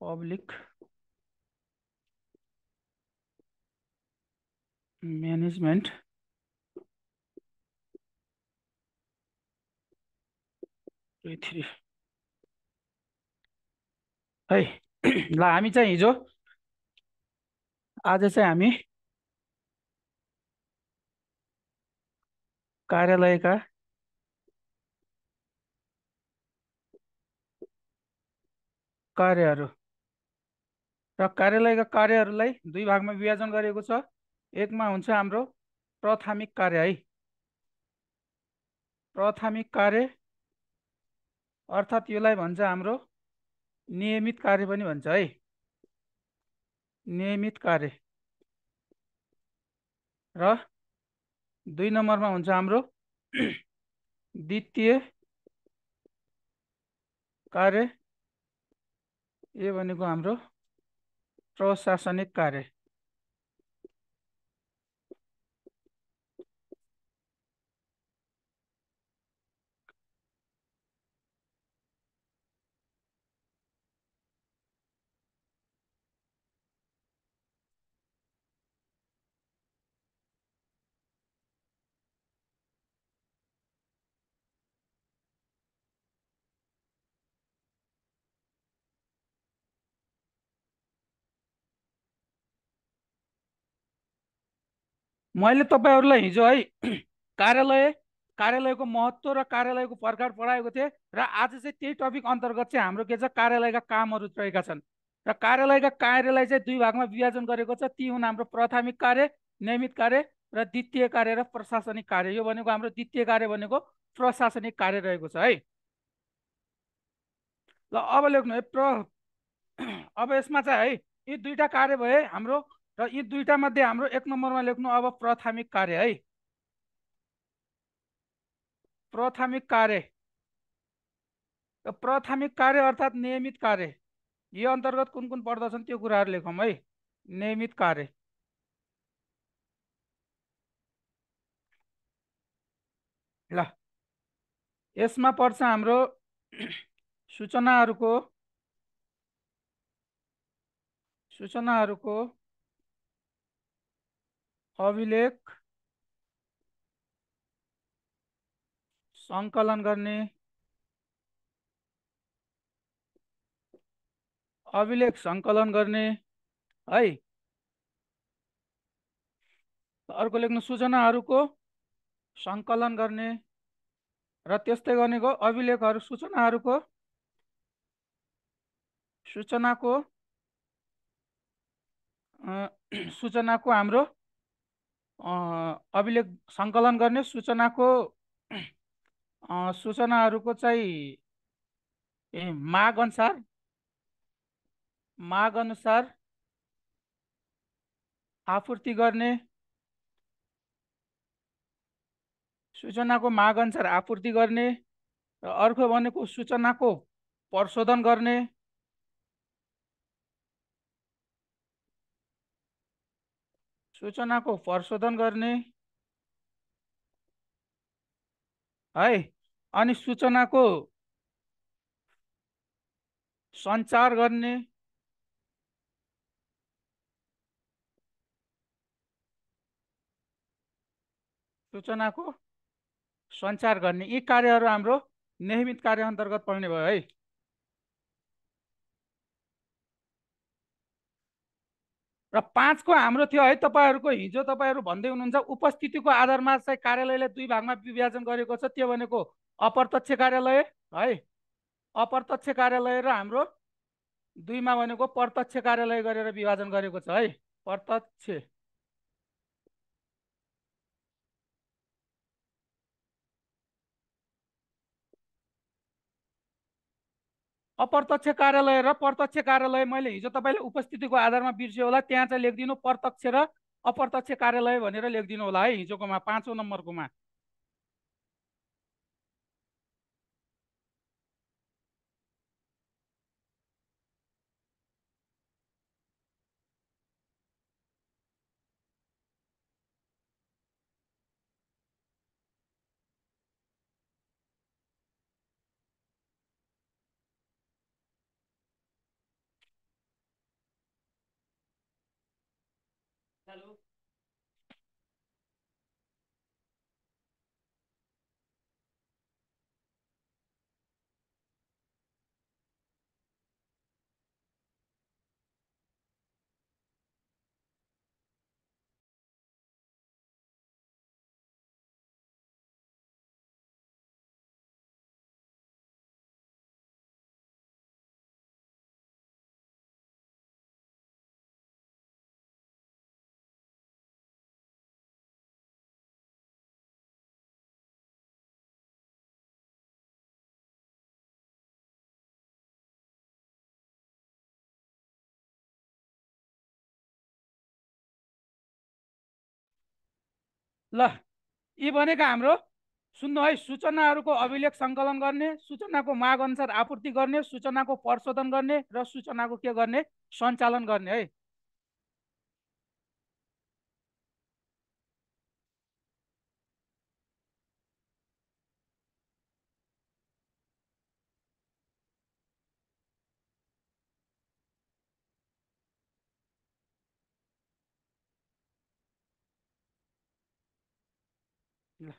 Public management 3 है। ल हामी चाहिँ हिजो आज चाहिँ हामी कार्यालयका कार्यहरू र कार्यालयका कार्यहरूलाई दुई भागमा विभाजन गरिएको छ। एकमा हुन्छ हाम्रो प्राथमिक कार्य है। प्राथमिक कार्य अर्थात् यसलाई भन्छ हाम्रो नियमित कार्य पनि भन्छ है। नियमित कार्य र दुई नम्बरमा हुन्छ हाम्रो द्वितीय कार्य। यो भनेको हाम्रो प्रशासनिक कार्य। मैले तपाईहरुलाई हिजो है कार्यालयको महत्त्व र कार्यालयको प्रकार पढाएको थिएँ र आज चाहिँ त्यही टपिक अन्तर्गत चाहिँ हाम्रो के छ कार्यालयका कामहरू रहेका छन् र कार्यालयका कार्यलाई चाहिँ दुई भागमा विभाजन गरेको छ। ती हुन् हाम्रो प्राथमिक कार्य, नियमित कार्य र द्वितीय कार्य र प्रशासनिक कार्य। यो भनेको हाम्रो द्वितीय कार्य भनेको प्रशासनिक कार्य रहेको छ है। ल अब लेख्नु है अब यसमा चाहिँ है यी दुईटा कार्य भए हाम्रो र यी दुईटा मध्ये हाम्रो एक नम्बरमा लेख्नु अब प्राथमिक कार्य है। प्राथमिक कार्य प्राथमिक कार्य अर्थात् नियमित कार्य यो अन्तर्गत कुन कुन पर्दछन् त्यो कुराहरू लेखौँ है। नियमित कार्य ल यसमा पर्छ हाम्रो सूचनाहरूको अभिलेख सङ्कलन गर्ने, अभिलेख सङ्कलन गर्ने है। अर्को लेख्नु सूचनाहरूको सङ्कलन गर्ने र त्यस्तै गर्नेको अभिलेखहरू सूचनाको सूचनाको हाम्रो अभिलेख सङ्कलन गर्ने, सूचनाहरूको चाहिँ माग अनुसार आपूर्ति गर्ने, सूचनाको माग अनुसार आपूर्ति गर्ने र अर्को भनेको सूचनाको प्रशोधन गर्ने, है। अनि सूचनाको सञ्चार गर्ने, यी कार्यहरू हाम्रो नियमित कार्य अन्तर्गत पर्ने भयो है। र 5 को हाम्रो थियो है तपाईहरुको हिजो तपाईहरु भन्दै हुनुहुन्छ उपस्थितिको आधारमा चाहिँ कार्यालयले दुई भागमा विभाजन गरेको छ। त्यो भनेको अप्रत्यक्ष कार्यालय है, अप्रत्यक्ष कार्यालय र हाम्रो दुईमा भनेको प्रत्यक्ष कार्यालय गरेर विभाजन गरेको छ है। प्रत्यक्ष अप्रत्यक्ष कार्यालय र प्रत्यक्ष कार्यालय मैले हिजो तपाईँले उपस्थितिको आधारमा बिर्स्यो होला, त्यहाँ चाहिँ लेखिदिनु प्रत्यक्ष र अप्रत्यक्ष कार्यालय भनेर लेखिदिनु होला है, हिजोकोमा 5औं नम्बरकोमा। ल, यी भनेका हाम्रो, सुन्नु है, सूचनाहरूको अभिलेख सङ्कलन गर्ने, सूचनाको माग अनुसार आपूर्ति गर्ने, सूचनाको प्रशोधन गर्ने र सूचनाको के गर्ने, सञ्चालन गर्ने है। ल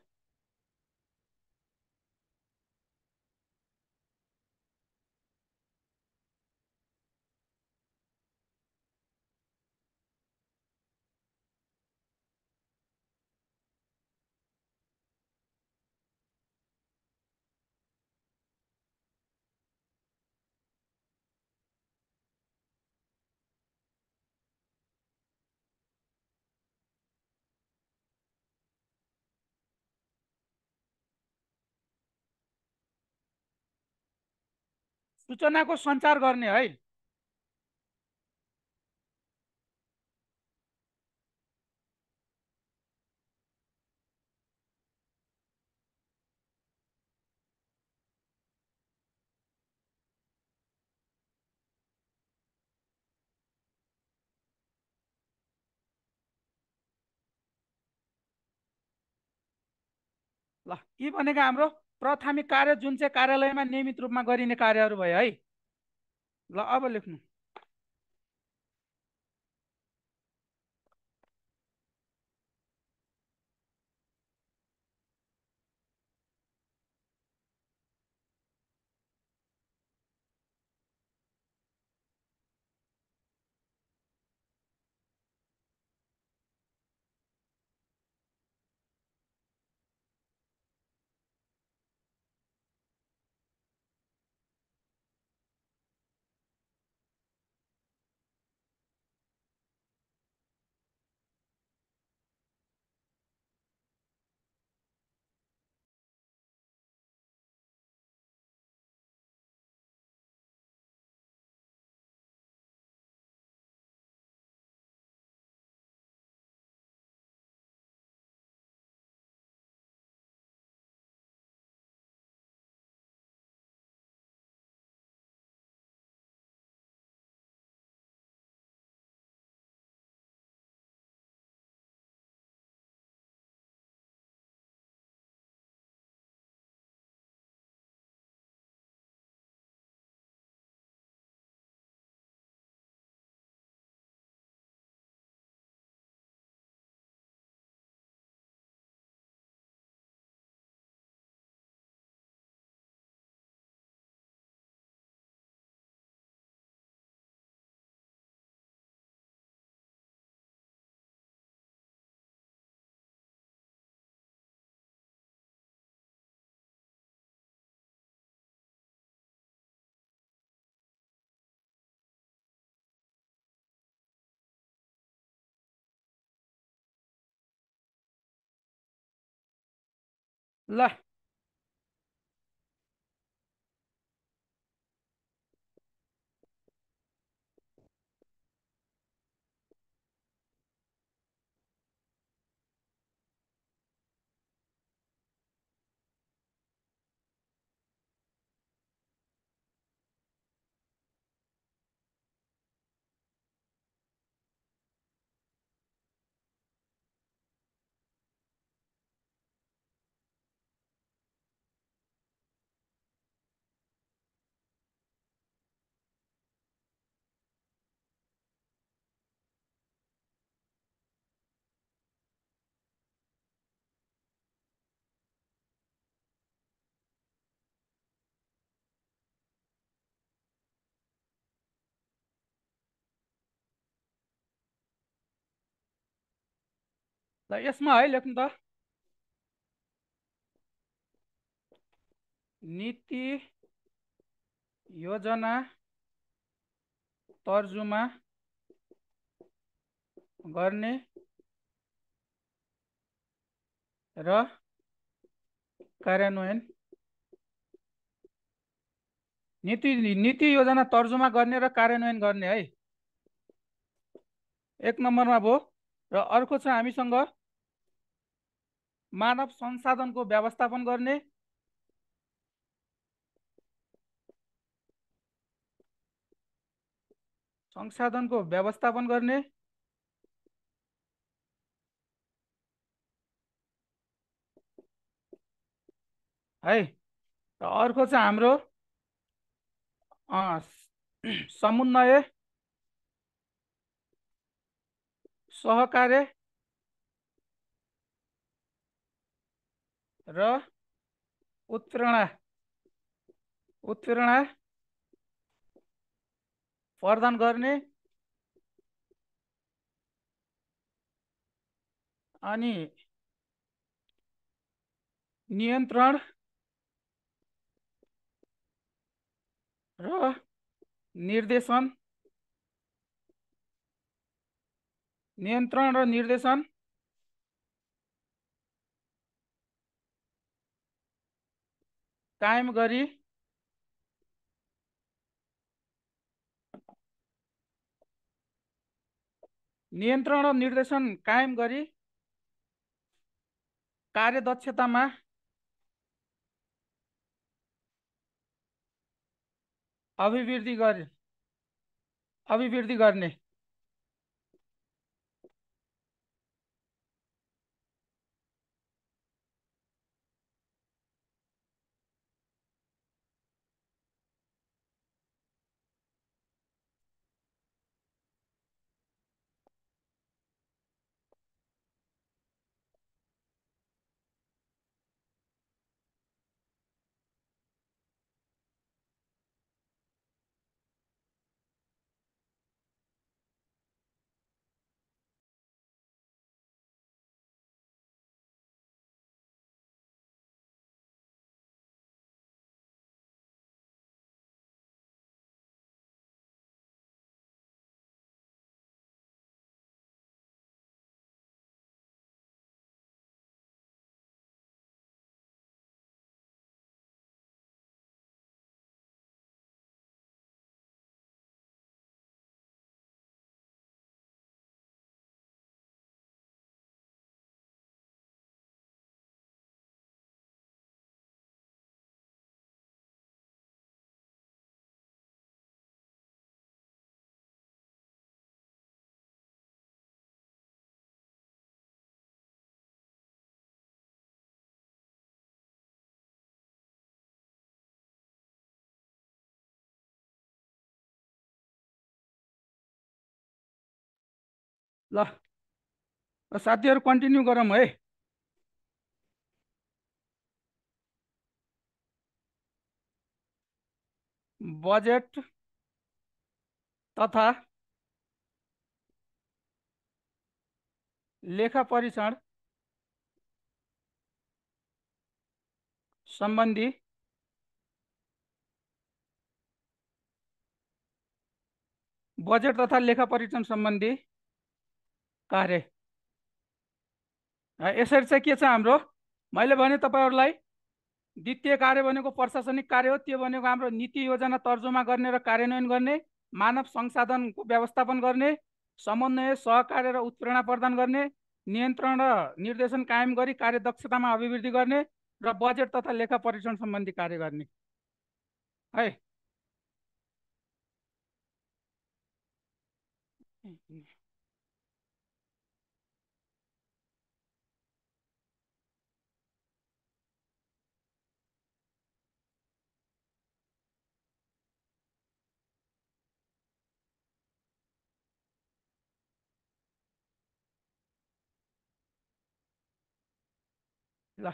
सूचनाको सञ्चार गर्ने है। ल, यी भनेका हाम्रो प्राथमिक कार्य, जुन चाहिँ कार्यालयमा नियमित रूपमा गरिने कार्यहरू भयो है। ल, अब लेख्नु। ल, ल यसमा है लेख्नु त, नीति योजना तर्जुमा गर्ने र कार्यान्वयन। नीति नीति योजना तर्जुमा गर्ने र कार्यान्वयन गर्ने है, एक नम्बरमा भयो। र अर्को छ हामीसँग मानव संसाधनको व्यवस्थापन गर्ने, संसाधनको व्यवस्थापन गर्ने। है र अर्को चाहिँ हाम्रो समन्वय, सहकार्य र उत्प्रेरणा उत्प्रेरणा प्रदान गर्ने। अनि नियन्त्रण र निर्देशन, नियन्त्रण र निर्देशन कायम गरी नियन्त्रण र निर्देशन कायम गरी कार्यदक्षतामा अभिवृद्धि गर्ने, अभिवृद्धि गर्ने। ल साथीहरू कन्टिन्यू गरौँ है। बजेट तथा लेखा परीक्षण सम्बन्धी बजेट तथा लेखा परीक्षण सम्बन्धी कार्य। यसरी चाहिँ के छ हाम्रो, मैले भने तपाईहरुलाई द्वितीय कार्य भनेको प्रशासनिक कार्य हो। त्यो भनेको हाम्रो नीति योजना तर्जुमा गर्ने र कार्यान्वयन गर्ने, मानव संसाधनको व्यवस्थापन गर्ने, समन्वय सहकार्य र उत्प्रेरणा प्रदान गर्ने, नियन्त्रण र निर्देशन कायम गरी कार्यदक्षतामा अभिवृद्धि गर्ने र बजेट तथा लेखा परीक्षण सम्बन्धी कार्य गर्ने है। ल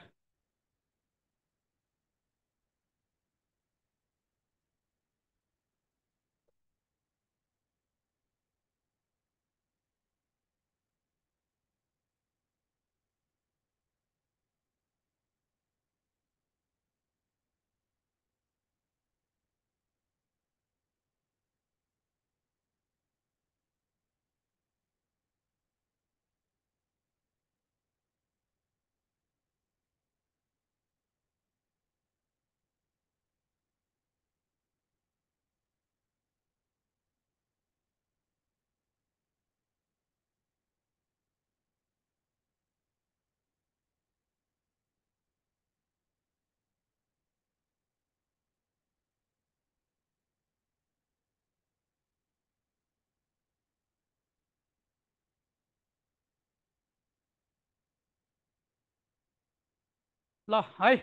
ल है।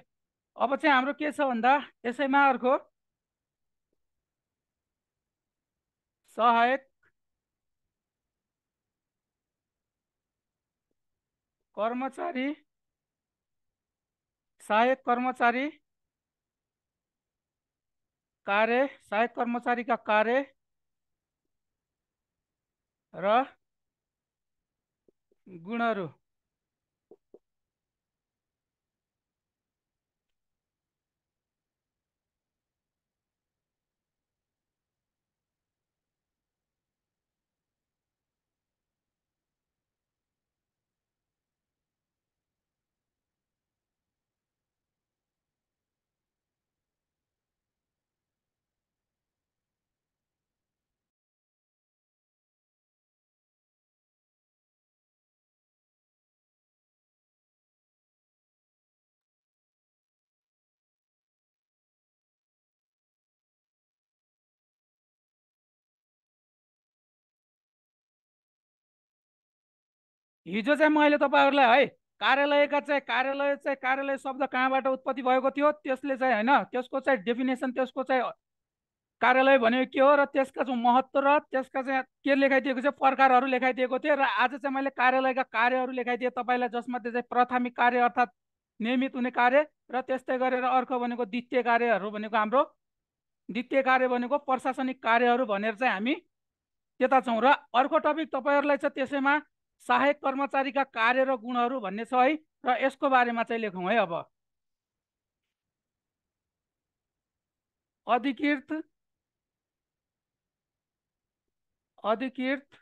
अब चाहिँ हाम्रो के छ भन्दा यसैमा अर्को सहायक कर्मचारी, सहायक कर्मचारी कार्य, सहायक कर्मचारीका कार्य र गुणहरू। हिजो चाहिँ मैले तपाईँहरूलाई है कार्यालयका चाहिँ कार्यालय शब्द कहाँबाट उत्पत्ति भएको थियो त्यसले चाहिँ होइन त्यसको चाहिँ डेफिनेसन, त्यसको चाहिँ कार्यालय भनेको के हो र त्यसका चाहिँ महत्त्व र त्यसका चाहिँ के लेखाइदिएको छ, प्रकारहरू लेखाइदिएको थियो। र आज चाहिँ मैले कार्यालयका कार्यहरू लेखाइदिएँ तपाईँलाई, जसमध्ये चाहिँ प्राथमिक कार्य अर्थात् नियमित हुने कार्य र त्यस्तै गरेर अर्को भनेको द्वितीय कार्यहरू भनेको हाम्रो द्वितीय कार्य भनेको प्रशासनिक कार्यहरू भनेर चाहिँ हामी त्यता छौँ। र अर्को टपिक तपाईँहरूलाई चाहिँ त्यसैमा सहायक कर्मचारीका कार्य र गुणहरू भन्ने छ है। र यसको बारेमा चाहिँ लेखौँ है। अब अधिकृत अधिकृत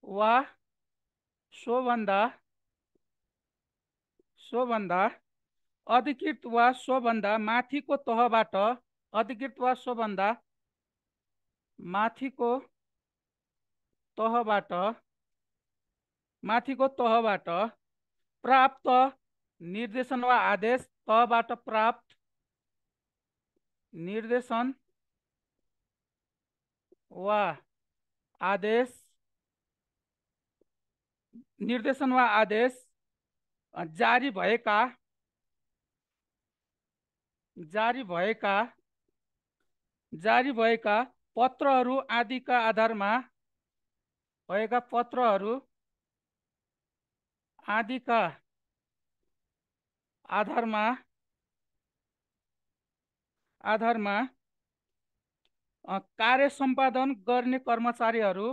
वा सोभन्दा सोभन्दा अधिकृत वा सोभन्दा माथिको तहबाट, अधिकृत वा सोभन्दा माथिको तहबाट, माथिको तहबाट प्राप्त निर्देशन वा आदेश, तहबाट प्राप्त निर्देशन वा आदेश, निर्देशन वा आदेश जारी भएका जारी भएका जारी भएका पत्रहरू आदिका आधारमा, भएका पत्रहरू आदिका आधारमा आधारमा कार्य सम्पादन गर्ने कर्मचारीहरू,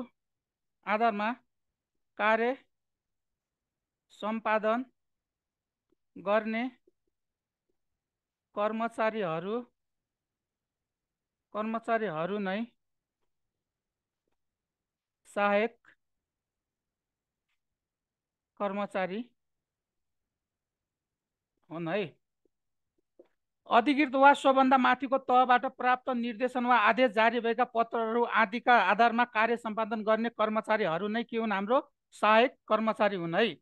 आधारमा कार्य सम्पादन गर्ने कर्मचारीहरू नै सहायक कर्मचारी हुन् है। अधिकृत वा सोभन्दा माथिको तहबाट प्राप्त निर्देशन वा आदेश जारी भएका पत्रहरू आदिका आधारमा कार्य सम्पादन गर्ने कर्मचारीहरू नै के हुन्, हाम्रो सहायक कर्मचारी हुन् है।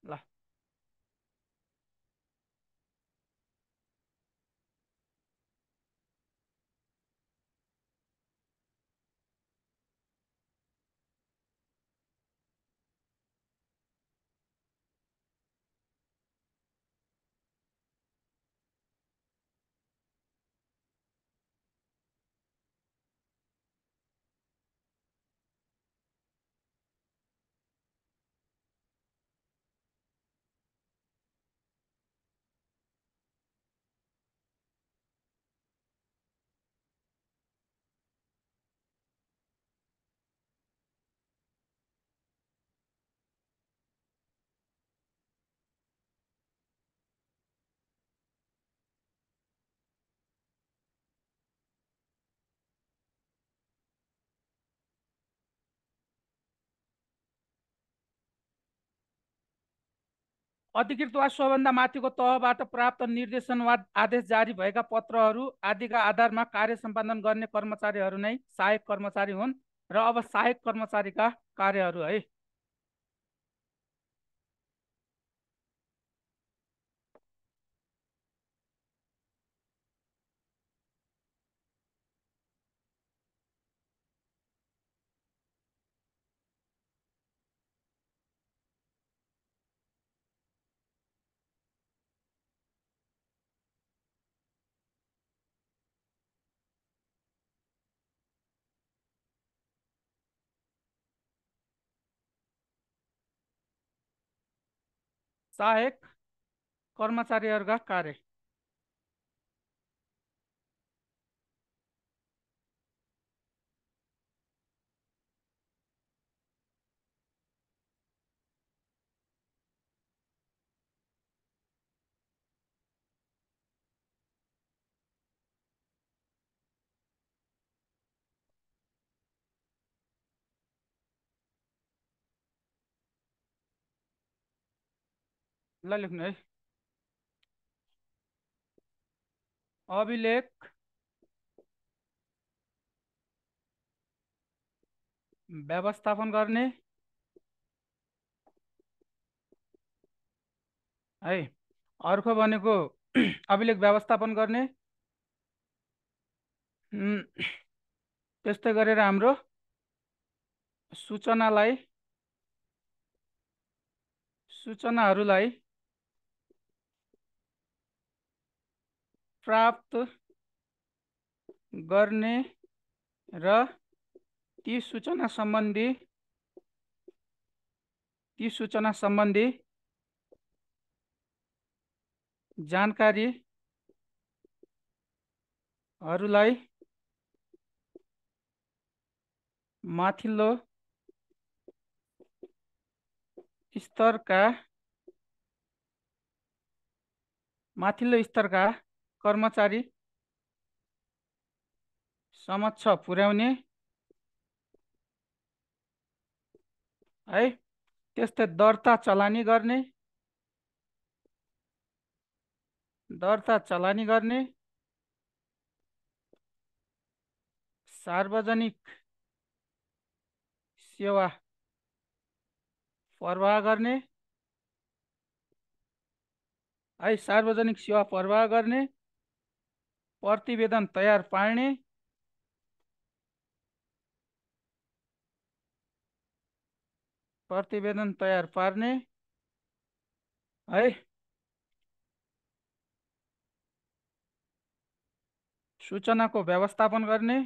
ल अधिकृत वा सोभन्दा माथिको तहबाट प्राप्त निर्देशन वा आदेश जारी भएका पत्रहरू आदिका आधारमा कार्य सम्पादन गर्ने कर्मचारीहरू नै सहायक कर्मचारी हुन्। र अब सहायक कर्मचारीका कार्यहरू है। सहायक कर्मचारीहरूका कार्य। ल लेख्नु है। अभिलेख व्यवस्थापन गर्ने है। अर्को भनेको अभिलेख व्यवस्थापन गर्ने। त्यस्तै गरेर हाम्रो सूचनाहरूलाई प्राप्त गर्ने र ती सूचना सम्बन्धी जानकारीहरूलाई माथिल्लो स्तरका कर्मचारी समक्ष पुर्याउने है। त्यस्तै दर्ता चलानी गर्ने सार्वजनिक सेवा प्रवाह गर्ने है। सार्वजनिक सेवा प्रवाह गर्ने, प्रतिवेदन तयार पार्ने है। सूचनाको व्यवस्थापन गर्ने,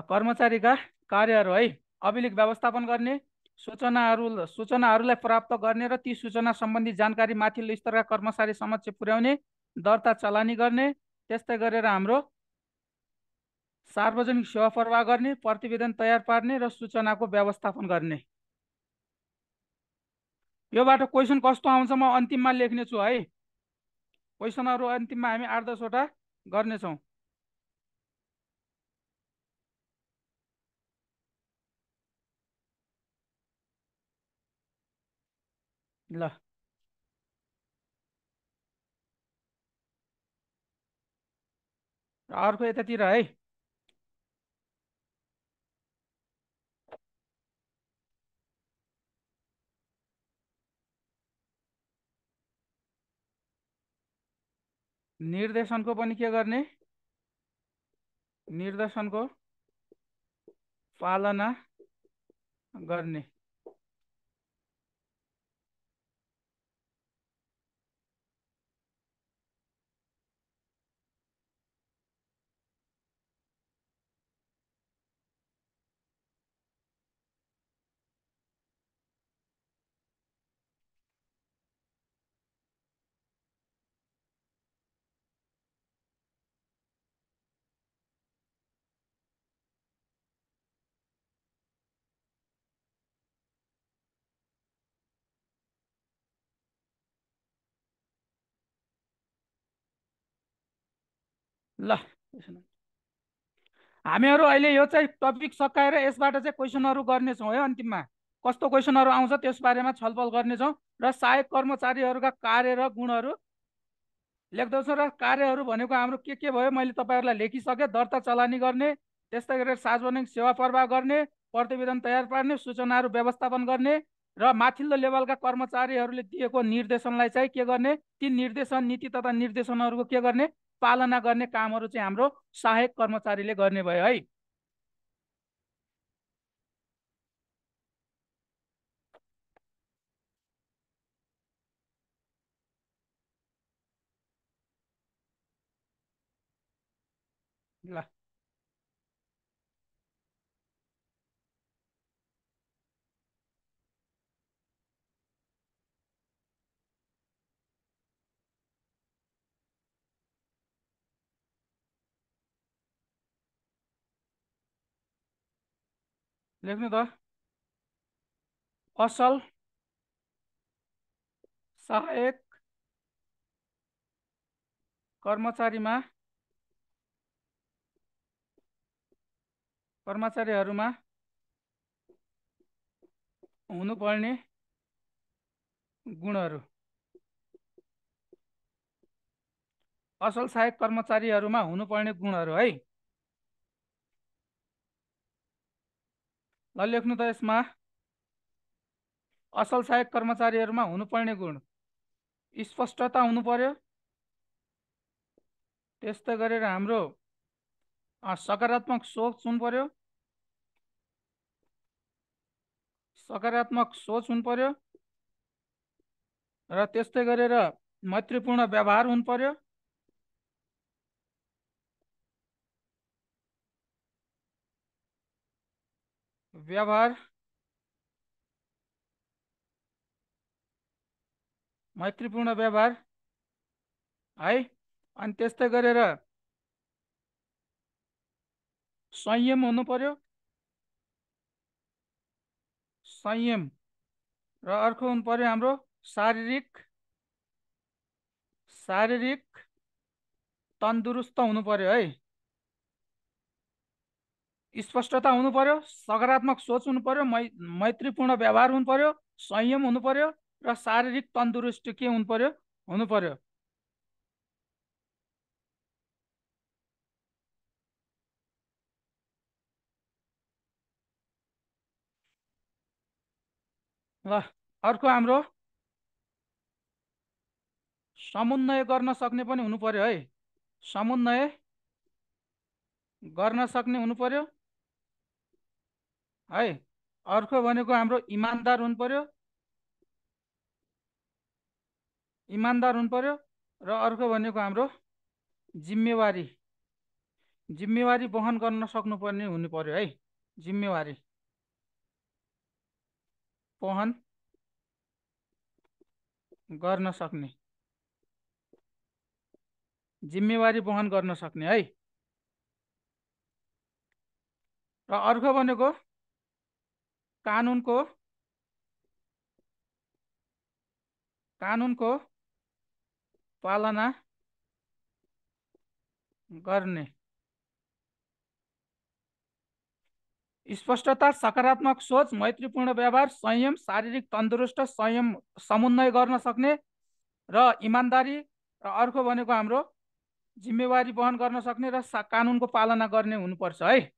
कर्मचारीका कार्यहरू है। अभिलेख व्यवस्थापन गर्ने, सूचनाहरूलाई प्राप्त गर्ने र ती सूचना सम्बन्धी जानकारी माथिल्लो स्तरका कर्मचारी समक्ष पुर्याउने, दर्ता चलानी गर्ने, त्यस्तै गरेर हाम्रो सार्वजनिक सेवा प्रवाह गर्ने, प्रतिवेदन तयार पार्ने र सूचनाको व्यवस्थापन गर्ने। योबाट क्वेसन कस्तो आउँछ म अन्तिममा लेख्ने छु है। क्वेसनहरू अन्तिममा हामी 8-10 वटा गर्नेछौँ। ल अर्को यतातिर है। निर्देशनको पनि के गर्ने, निर्देशनको पालना गर्ने। ल हामीहरू अहिले यो चाहिँ टपिक सकाएर यसबाट चाहिँ क्वेसनहरू गर्नेछौँ है। अन्तिममा कस्तो क्वेसनहरू आउँछ त्यस बारेमा छलफल गर्नेछौँ र सहायक कर्मचारीहरूका कार्य र गुणहरू लेख्दछौँ। र कार्यहरू भनेको हाम्रो के भयो मैले तपाईँहरूलाई लेखिसकेँ। दर्ता चलानी गर्ने, त्यस्तै गरेर सार्वजनिक सेवा प्रवाह गर्ने, प्रतिवेदन तयार पार्ने, सूचनाहरू व्यवस्थापन गर्ने र माथिल्लो लेभलका कर्मचारीहरूले दिएको निर्देशनलाई चाहिँ के गर्ने, ती निर्देशन नीति तथा निर्देशनहरूको के गर्ने, पालना गर्ने कामहरू चाहिँ हाम्रो सहायक कर्मचारीले गर्ने भयो है। ल लेख्नु त। असल सहायक कर्मचारीमा कर्मचारीहरूमा हुनुपर्ने गुणहरू। असल सहायक कर्मचारीहरूमा हुनुपर्ने गुणहरू है। ल लेख्नु त यसमा। असल सहायक कर्मचारीहरूमा हुनुपर्ने गुण स्पष्टता हुनु पर्यो। त्यस्तै गरेर हाम्रो सकारात्मक सोच हुनु पर्यो। सकारात्मक सोच हुनु पर्यो र त्यस्तै गरेर मैत्रीपूर्ण व्यवहार हुनु पर्यो। व्यवहार मैत्रीपूर्ण व्यवहार है। अनि त्यस्तै गरेर संयम हुनु पर्यो। संयम र अर्को हुनु पर्यो हाम्रो शारीरिक शारीरिक तन्दुरुस्त हुनु पर्यो है। स्पष्टता हुनु पर्यो, सकारात्मक सोच हुनु पर्यो, मैत्रीपूर्ण व्यवहार हुनु पर्यो, संयम हुनु पर्यो र शारीरिक तन्दुरुस्त के हुनु पर्यो हुनु पर्यो। ल अर्को हाम्रो समन्वय गर्न सक्ने पनि हुनु पर्यो है। समन्वय गर्न सक्ने हुनु पर्यो है। अर्को भनेको हाम्रो इमानदार हुनु पर्यो। इमानदार हुनु पर्यो र अर्को भनेको हाम्रो जिम्मेवारी जिम्मेवारी वहन गर्न सक्नुपर्ने हुनु पर्यो है। जिम्मेवारी वहन गर्न सक्ने जिम्मेवारी वहन गर्न सक्ने है। र अर्को भनेको कानुनको कानुनको पालना गर्ने। स्पष्टता, सकारात्मक सोच, मैत्रीपूर्ण व्यवहार, संयम, शारीरिक तन्दुरुस्त, संयम समन्वय गर्न सक्ने र इमानदारी र अर्को भनेको हाम्रो जिम्मेवारी वहन गर्न सक्ने र कानुनको पालना गर्ने हुनुपर्छ है।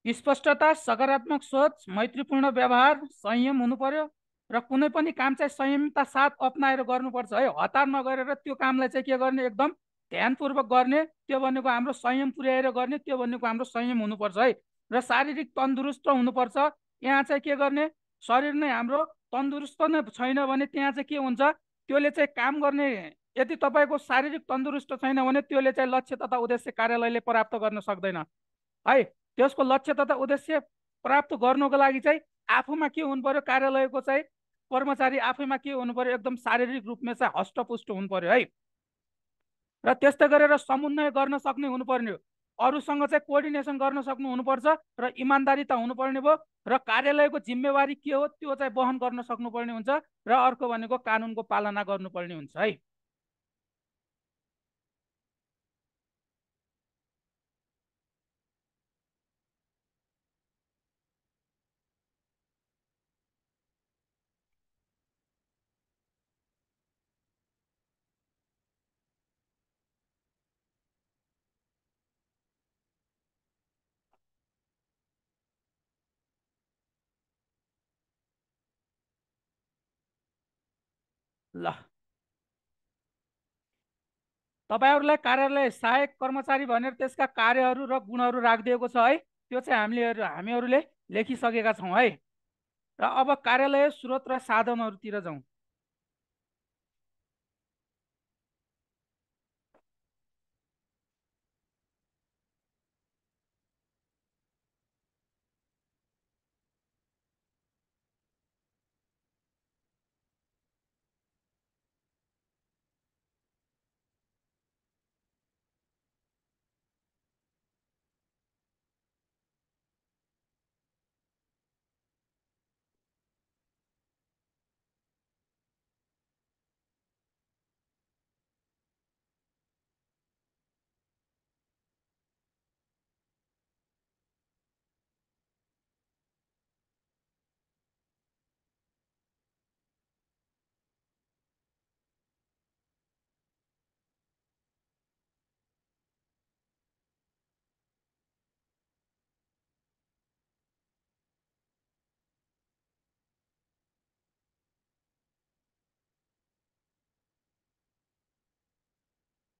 स्पष्टता, सकारात्मक सोच, मैत्रीपूर्ण व्यवहार, संयम हुनु पर्यो र कुनै पनि काम चाहिँ संयमता साथ अप्नाएर गर्नुपर्छ है। हतार नगरेर त्यो कामलाई चाहिँ के गर्ने, एकदम ध्यानपूर्वक गर्ने। त्यो भनेको हाम्रो संयम पुर्याएर गर्ने, त्यो भनेको हाम्रो संयम हुनुपर्छ है। र शारीरिक तन्दुरुस्त हुनुपर्छ। यहाँ चाहिँ के गर्ने, शरीर नै हाम्रो तन्दुरुस्त नै छैन भने त्यहाँ चाहिँ के हुन्छ, त्यसले चाहिँ काम गर्ने। यदि तपाईँको शारीरिक तन्दुरुस्त छैन भने त्यसले चाहिँ लक्ष्य तथा उद्देश्य कार्यालयले प्राप्त गर्न सक्दैन है। त्यसको लक्ष्य तथा उद्देश्य प्राप्त गर्नको लागि चाहिँ आफूमा के हुनु पर्यो, कार्यालयको चाहिँ कर्मचारी आफैमा के हुनु पर्यो, एकदम शारीरिक रूपमा चाहिँ हष्टपुष्ट हुनु पर्यो है। र त्यस्तै गरेर समन्वय गर्न सक्ने हुनुपर्ने हो, अरूसँग चाहिँ कोअर्डिनेसन गर्न सक्नु हुनुपर्छ र इमान्दारिता हुनुपर्ने भयो। र कार्यालयको जिम्मेवारी के हो त्यो चाहिँ वहन गर्न सक्नुपर्ने हुन्छ। र अर्को भनेको कानुनको पालना गर्नुपर्ने हुन्छ है। ल, तपाईँहरूलाई कार्यालय सहायक कर्मचारी भनेर त्यसका कार्यहरू र गुणहरू राखिदिएको छ है। त्यो चाहिँ हामीहरूले लेखिसकेका छौँ है। र अब कार्यालय स्रोत र साधनहरूतिर जाउँ।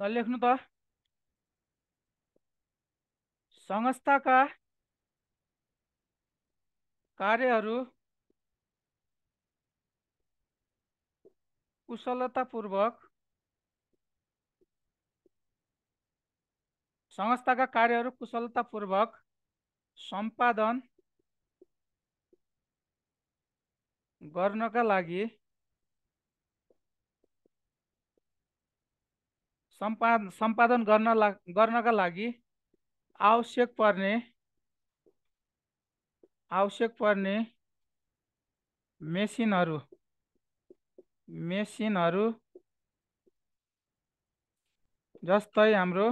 त लेख्नु त, संस्थाका कार्यहरू कुशलतापूर्वक संस्थाका कार्यहरू कुशलतापूर्वक सम्पादन गर्नका लागि सम्पादन गर्नका लागि आवश्यक पर्ने मेसिनहरू जस्तै हाम्रो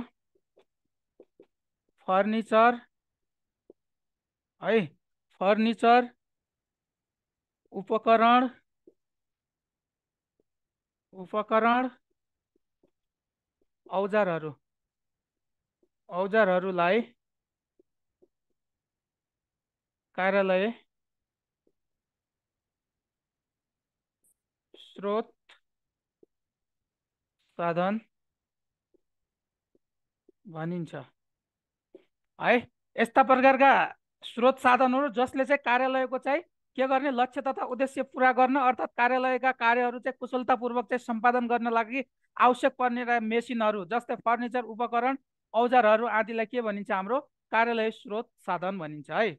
फर्निचर है, फर्निचर उपकरण औजारहरूलाई कार्यालय स्रोत साधन भनिन्छ है। यस्ता प्रकारका स्रोत साधनहरू जसले चाहिँ कार्यालयको चाहिँ के गर्ने लक्ष्य तथा उद्देश्य पुरा गर्न अर्थात् कार्यालयका कार्यहरू चाहिँ कुशलतापूर्वक चाहिँ सम्पादन गर्न लागि आवश्यक पर्ने मेसिनहरू जस्तै फर्निचर उपकरण औजारहरू आदिलाई के भनिन्छ, हाम्रो कार्यालय स्रोत साधन भनिन्छ है।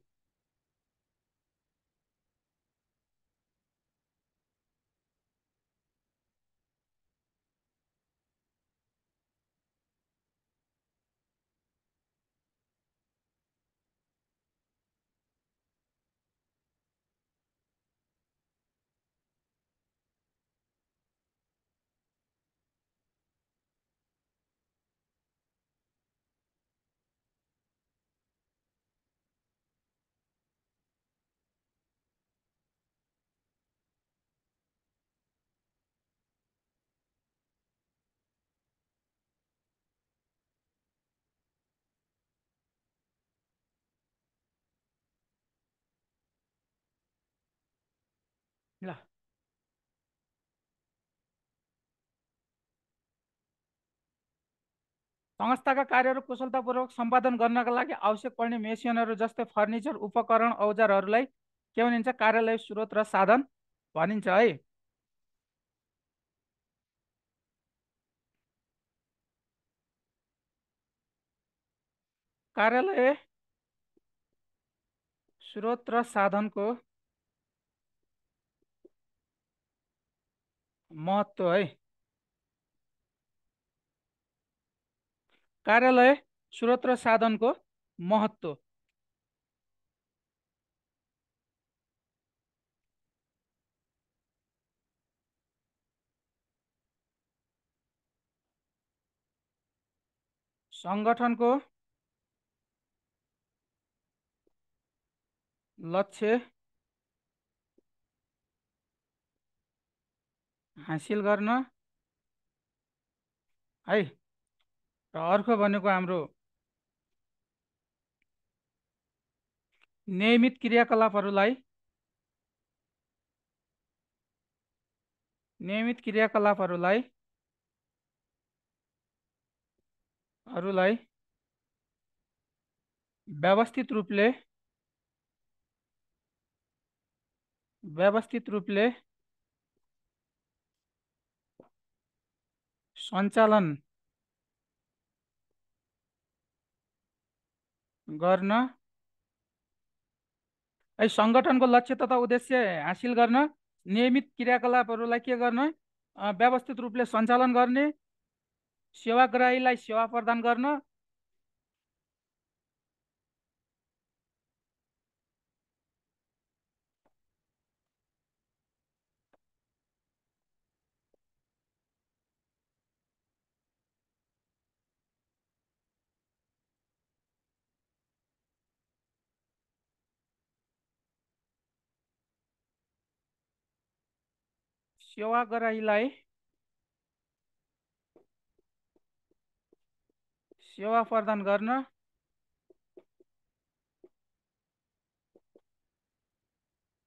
ल, संस्थाका कार्यहरू कुशलतापूर्वक सम्पादन गर्नका लागि आवश्यक पर्ने मेसिनहरू जस्तै फर्निचर उपकरण औजारहरूलाई के भनिन्छ, कार्यालय स्रोत र साधन भनिन्छ है। कार्यालय स्रोत र साधनको महत्त्व है। कार्यालय स्रोत र साधनको महत्त्व। सङ्गठनको लक्ष्य हासिल गर्न है। र अर्को भनेको हाम्रो नियमित क्रियाकलापहरूलाई नियमित क्रियाकलापहरूलाई हरूलाई व्यवस्थित रूपले व्यवस्थित रूपले सञ्चालन गर्न है। सङ्गठनको लक्ष्य तथा उद्देश्य हासिल गर्न नियमित क्रियाकलापहरूलाई के गर्न, व्यवस्थित रूपले सञ्चालन गर्ने, सेवाग्राहीलाई सेवा प्रदान गर्न, सेवाग्राहीलाई सेवा प्रदान गर्न,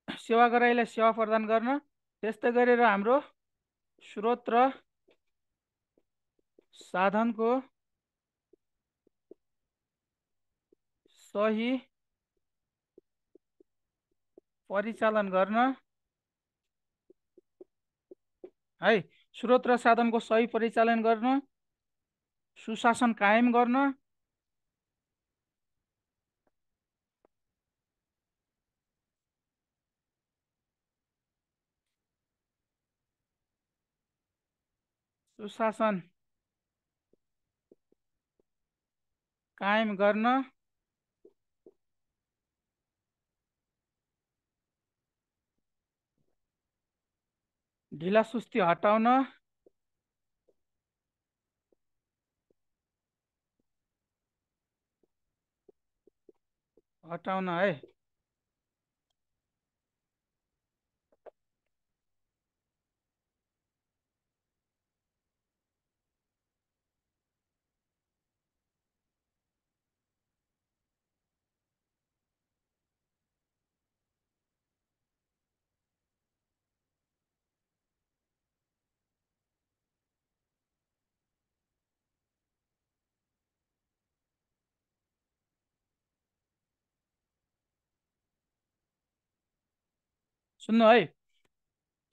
सेवाग्राहीलाई सेवा प्रदान गर्न। त्यस्तै गरेर हाम्रो स्रोत र साधनको सही परिचालन गर्न है। स्रोत र साधनको सही परिचालन गर्न, सुशासन कायम गर्न, सुशासन कायम गर्न, ढिला सुस्ती हटाउन, है। सुन्नु है,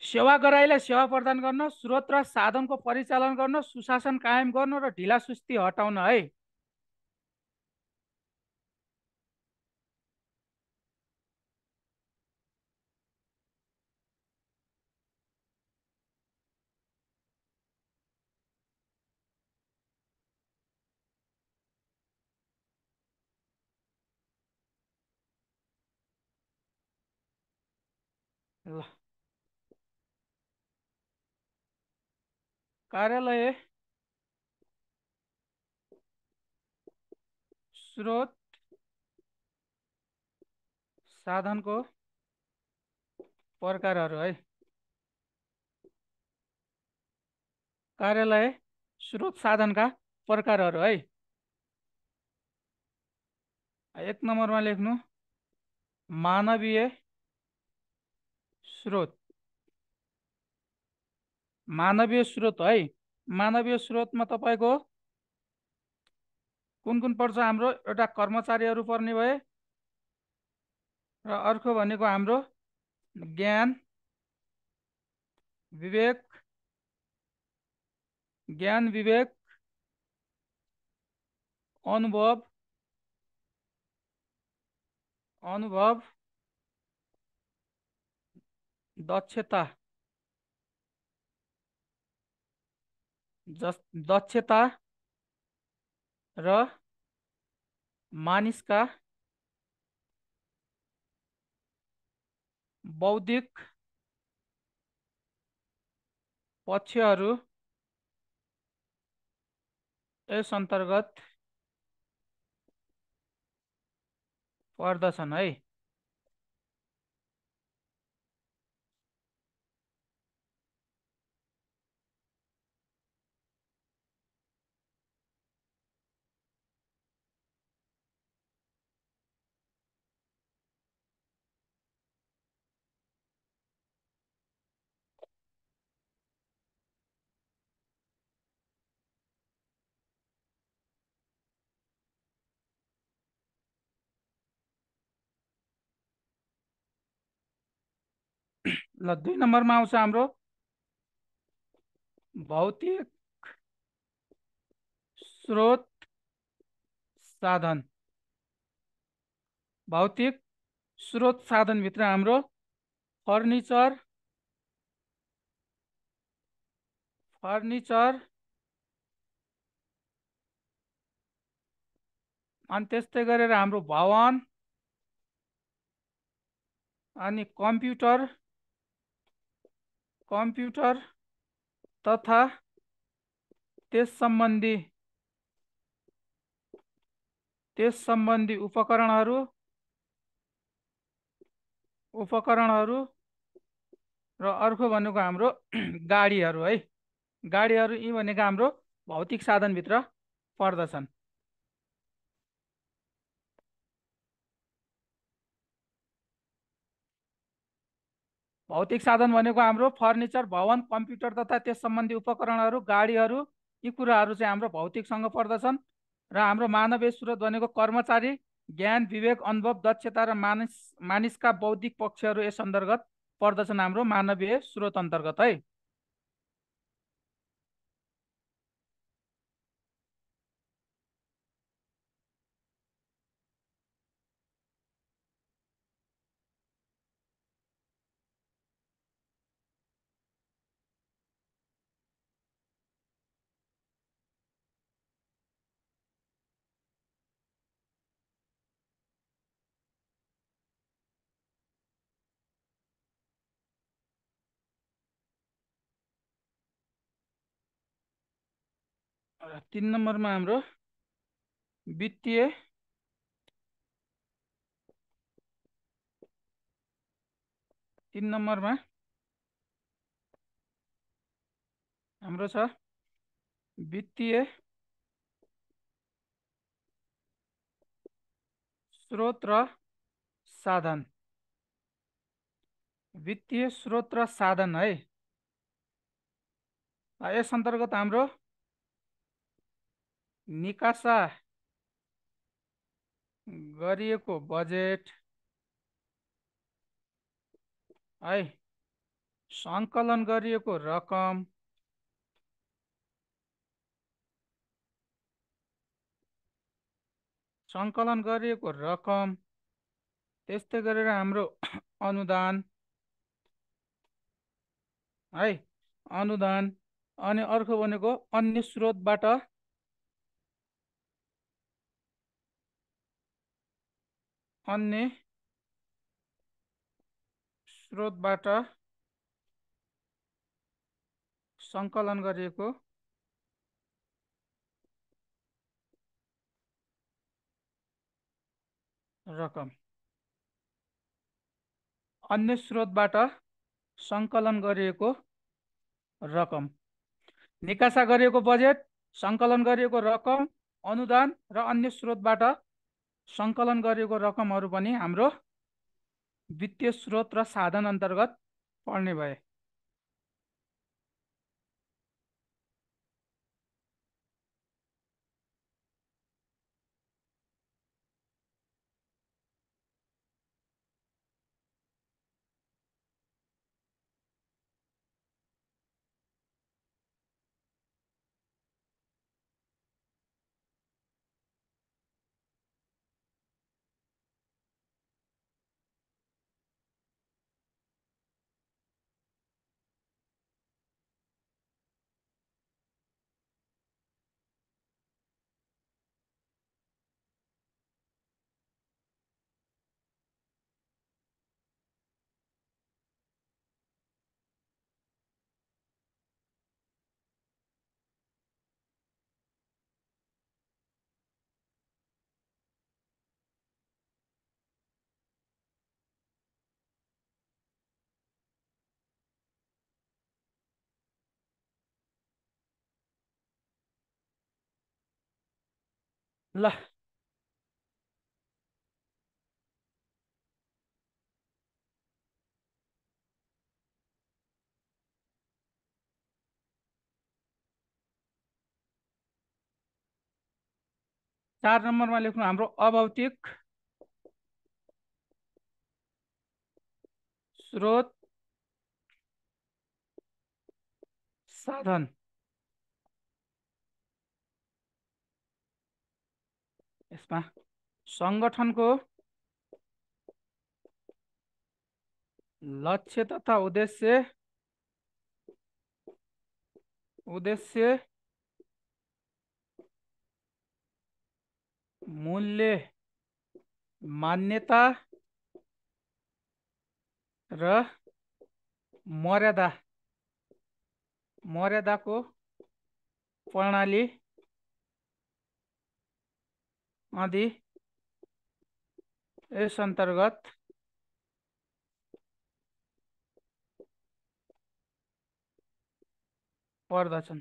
सेवाग्राहीलाई सेवा प्रदान गर्न, स्रोत र साधनको परिचालन गर्न, सुशासन कायम गर्न र ढिला सुस्ती हटाउन है। ल, कार्यालय स्रोत साधनको प्रकारहरू है। कार्यालय स्रोत साधनका प्रकारहरू है। एक नम्बरमा लेख्नु मानवीय स्रोत। मानवीय स्रोत है। मानवीय स्रोतमा तपाईँको कुन कुन पर्छ? हाम्रो एउटा कर्मचारीहरू पर्ने भए, र अर्को भनेको हाम्रो ज्ञान विवेक, अनुभव, दक्षता जस दक्षता र मानिसका बौद्धिक पक्षहरू यस अन्तर्गत पर्दछन् है। ल 2 नम्बरमा आउँछ हाम्रो भौतिक स्रोत साधन। भौतिक स्रोत साधनभित्र हाम्रो फर्निचर फर्निचर अनि त्यस्तै गरेर हाम्रो भवन अनि कम्प्युटर तथा त्यस सम्बन्धी उपकरणहरू र अर्को भनेको हाम्रो गाडीहरू है। गाडीहरू यी भनेको हाम्रो भौतिक साधनभित्र पर्दछन्। भौतिक साधन भनेको हाम्रो फर्निचर भवन कम्प्युटर तथा त्यस सम्बन्धी उपकरणहरू गाडीहरू यी कुराहरू चाहिँ हाम्रो भौतिकसँग पर्दछन्। र हाम्रो मानवीय स्रोत भनेको कर्मचारी ज्ञान विवेक अनुभव दक्षता र मानिसका बौद्धिक पक्षहरू यस अन्तर्गत पर्दछन् हाम्रो मानवीय स्रोत अन्तर्गत है। र 3 नम्बरमा हाम्रो वित्तीय 3 नम्बरमा हाम्रो छ वित्तीय स्रोत र साधन। वित्तीय स्रोत र साधन है। यस अन्तर्गत हाम्रो निकासा गरिएको बजेट है, सङ्कलन गरिएको रकम, त्यस्तै गरेर हाम्रो अनुदान है, अनुदान अनि अर्को भनेको अन्य स्रोतबाट सङ्कलन गरिएको रकम। अन्य स्रोतबाट सङ्कलन गरिएको रकम, निकासा गरिएको बजेट, सङ्कलन गरिएको रकम, अनुदान र अन्य स्रोतबाट सङ्कलन गरिएको रकमहरू पनि हाम्रो वित्तीय स्रोत र साधन अन्तर्गत पर्ने भए। ल 4 नम्बरमा लेख्नु हाम्रो अभौतिक स्रोत साधन। यसमा सङ्गठनको लक्ष्य तथा उद्देश्य मूल्य मान्यता र मर्यादाको प्रणाली आदि यस अन्तर्गत पर्दछन्।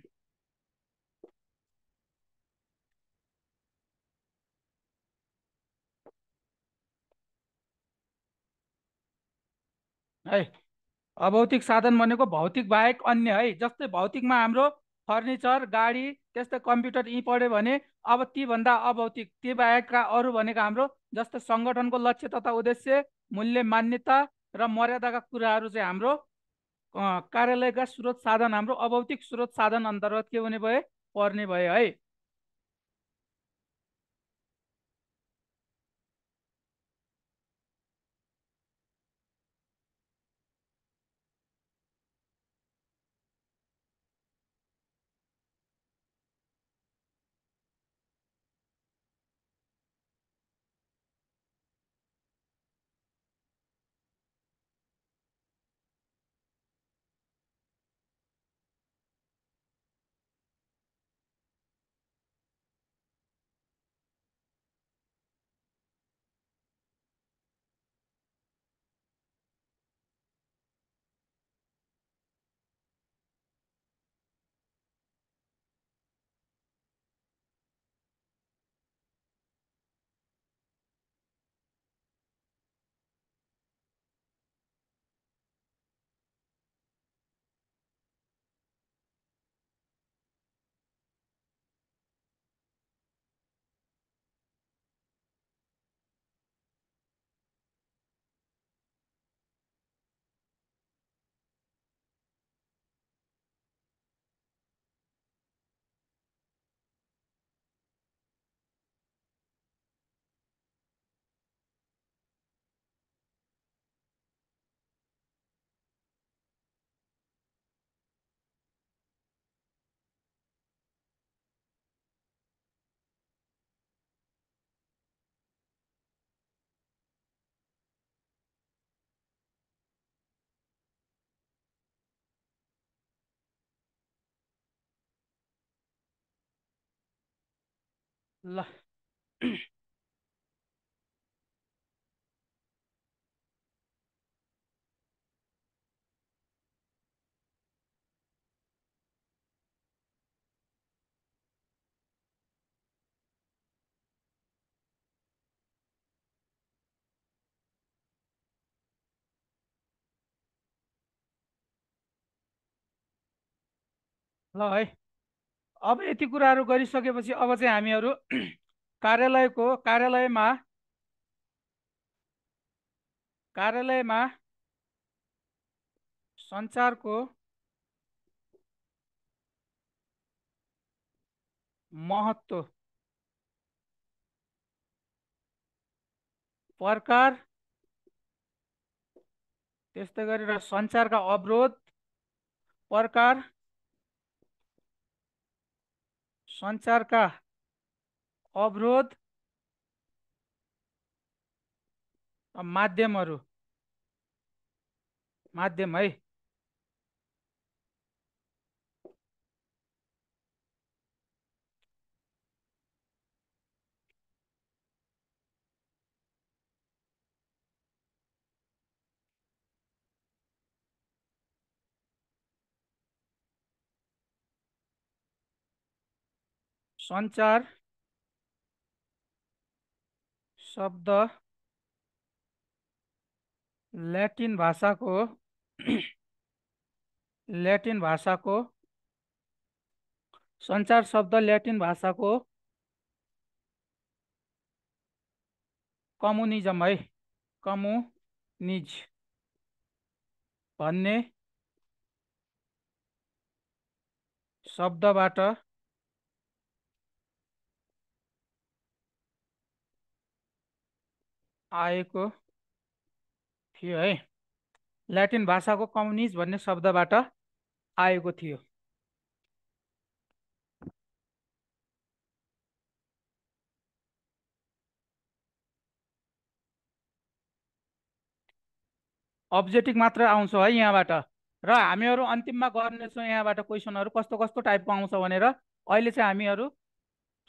है अभौतिक साधन भनेको भौतिक बाहेक अन्य है, जस्तै भौतिकमा हाम्रो फर्निचर गाडी त्यस्तै कम्प्युटर यी पढ्यो भने अब तीभन्दा अभौतिक ती बाहेकका अरू भनेको हाम्रो जस्तै सङ्गठनको लक्ष्य तथा उद्देश्य मूल्य मान्यता र मर्यादाका कुराहरू चाहिँ हाम्रो कार्यालयका स्रोत साधन हाम्रो अभौतिक स्रोत साधन अन्तर्गत के हुने भए पर्ने भए है। ल ल है अब यति कुराहरू गरिसकेपछि अब चाहिँ हामीहरू कार्यालयमा सञ्चारको महत्त्व प्रकार त्यस्तै गरेर सञ्चारका अवरोध प्रकार सञ्चारका अवरोध माध्यमहरू माध्यम है। सञ्चार शब्द ल्याटिन भाषाको ल्याटिन भाषाको सञ्चार शब्द ल्याटिन भाषाको कम्युनिजम है। कम्युनिज भन्ने शब्दबाट आएको थियो है। ल्याटिन भाषाको कम्युनिज भन्ने शब्दबाट आएको थियो। अब्जेक्टिभ मात्र आउँछ है यहाँबाट। र हामीहरू अन्तिममा गर्नेछौँ यहाँबाट क्वेसनहरू कस्तो कस्तो टाइपको आउँछ भनेर। अहिले चाहिँ हामीहरू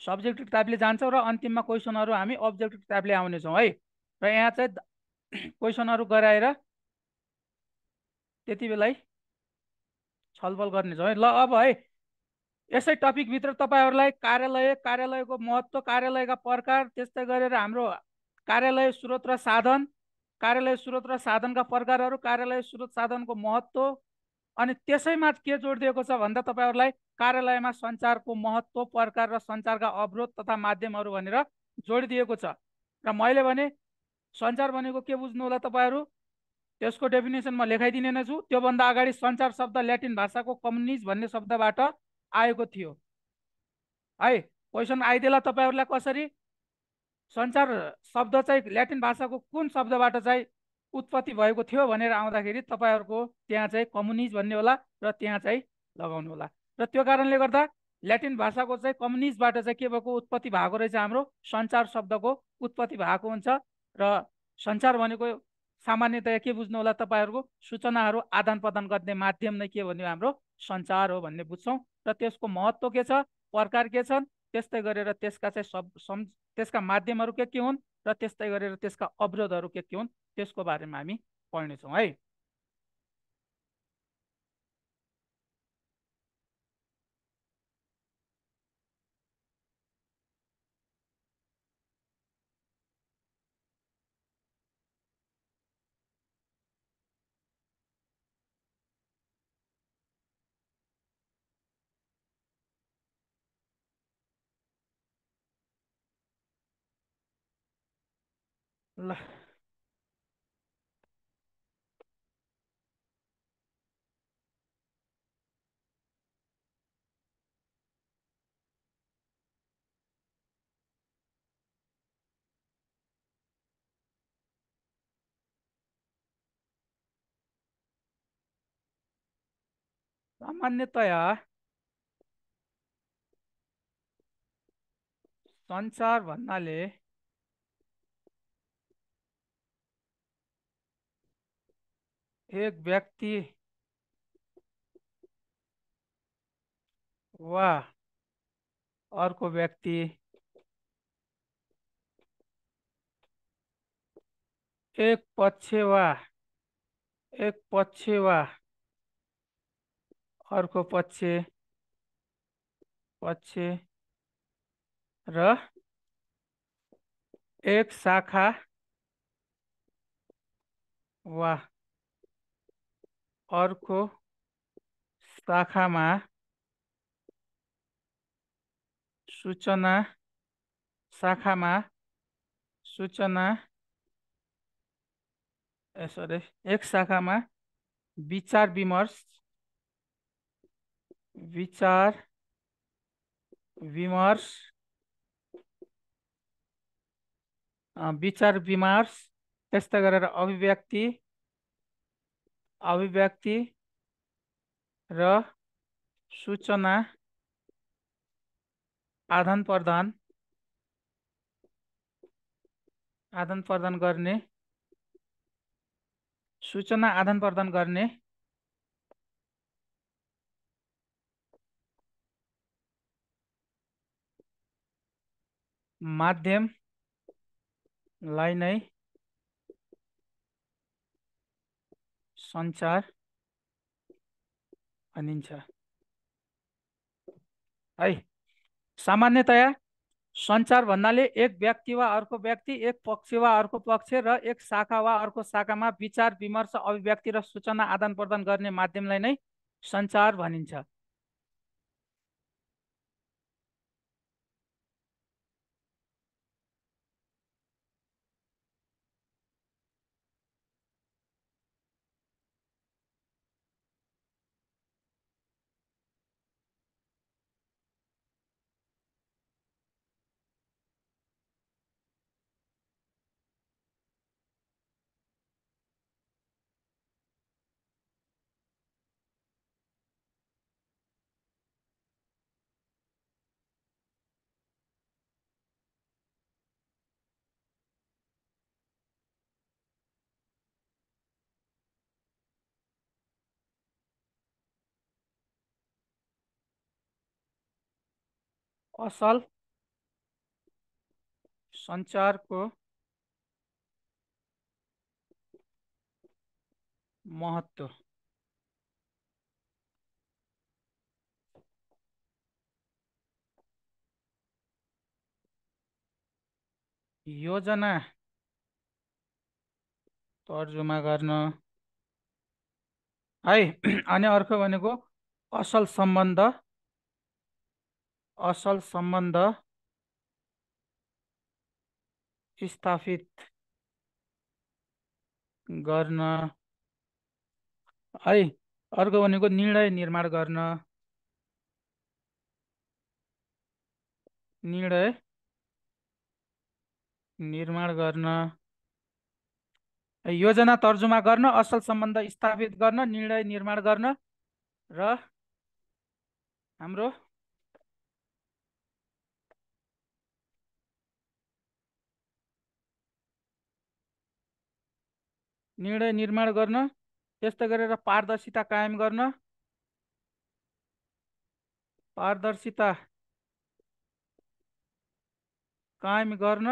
सब्जेक्टिभ टाइपले जान्छौँ र अन्तिममा क्वेसनहरू हामी अब्जेक्टिभ टाइपले आउनेछौँ है। र यहाँ चाहिँ क्वेसनहरू गराएर त्यति बेलै छलफल गर्नेछौँ है। ल अब है यसै टपिकभित्र तपाईँहरूलाई कार्यालयको महत्त्व, कार्यालयका प्रकार, त्यस्तै गरेर हाम्रो कार्यालय स्रोत र साधन, कार्यालय स्रोत र साधनका प्रकारहरू, कार्यालय स्रोत साधनको महत्त्व, अनि त्यसैमा के जोडिदिएको छ भन्दा तपाईँहरूलाई कार्यालयमा सञ्चारको महत्त्व, प्रकार र सञ्चारका अवरोध तथा माध्यमहरू भनेर जोडिदिएको छ। र मैले भने सञ्चार भनेको के बुझ्नु होला तपाईँहरू, त्यसको डेफिनेसन म लेखाइदिने नै छु। त्योभन्दा अगाडि सञ्चार शब्द ल्याटिन भाषाको कम्युनिज भन्ने शब्दबाट आएको थियो है। क्वेसन आइदेला तपाईँहरूलाई कसरी सञ्चार शब्द चाहिँ ल्याटिन भाषाको कुन शब्दबाट चाहिँ उत्पत्ति भएको थियो भनेर आउँदाखेरि तपाईँहरूको त्यहाँ चाहिँ कम्युनिज भन्ने होला र त्यहाँ चाहिँ लगाउनु होला। र त्यो कारणले गर्दा ल्याटिन भाषाको चाहिँ कम्युनिजबाट चाहिँ के भएको उत्पत्ति भएको रहेछ, हाम्रो सञ्चार शब्दको उत्पत्ति भएको हुन्छ। र सञ्चार भनेको सामान्यतया के बुझ्नु होला तपाईँहरूको, सूचनाहरू आदान प्रदान गर्ने माध्यम नै के भन्यो हाम्रो सञ्चार हो भन्ने बुझ्छौँ। र त्यसको महत्त्व के छ, प्रकार के छन्, त्यस्तै गरेर त्यसका चाहिँ त्यसका माध्यमहरू के हुन्, र त्यस्तै गरेर त्यसका अवरोधहरू के हुन्, त्यसको बारेमा हामी पढ्नेछौँ है। ल सामान्यतया सञ्चार भन्नाले एक व्यक्ति वा अर्को व्यक्ति एक पक्ष वा अर्को पक्ष र एक शाखा वा अर्को शाखामा सूचना सरी एक शाखामा विचार विमर्श त्यस्तै गरेर अभिव्यक्ति र सूचना आदान प्रदान गर्ने माध्यमलाई नै सञ्चार भनिन्छ है। सामान्यतया सञ्चार भन्नाले एक व्यक्ति वा अर्को व्यक्ति, एक पक्ष वा अर्को पक्ष र एक शाखा वा अर्को शाखामा विचार विमर्श, अभिव्यक्ति र सूचना आदान प्रदान गर्ने माध्यमलाई नै सञ्चार भनिन्छ। असल सञ्चारको महत्त्व। योजना तर्जुमा गर्न है। अनि अर्को भनेको असल सम्बन्ध, असल सम्बन्ध स्थापित गर्न है। अर्को भनेको निर्णय निर्माण गर्न, निर्णय निर्माण गर्न, योजना तर्जुमा गर्न, असल सम्बन्ध स्थापित गर्न, निर्णय निर्माण गर्न र हाम्रो निर्णय निर्माण गर्न, त्यस्तै गरेर पारदर्शिता कायम गर्न, पारदर्शिता कायम गर्न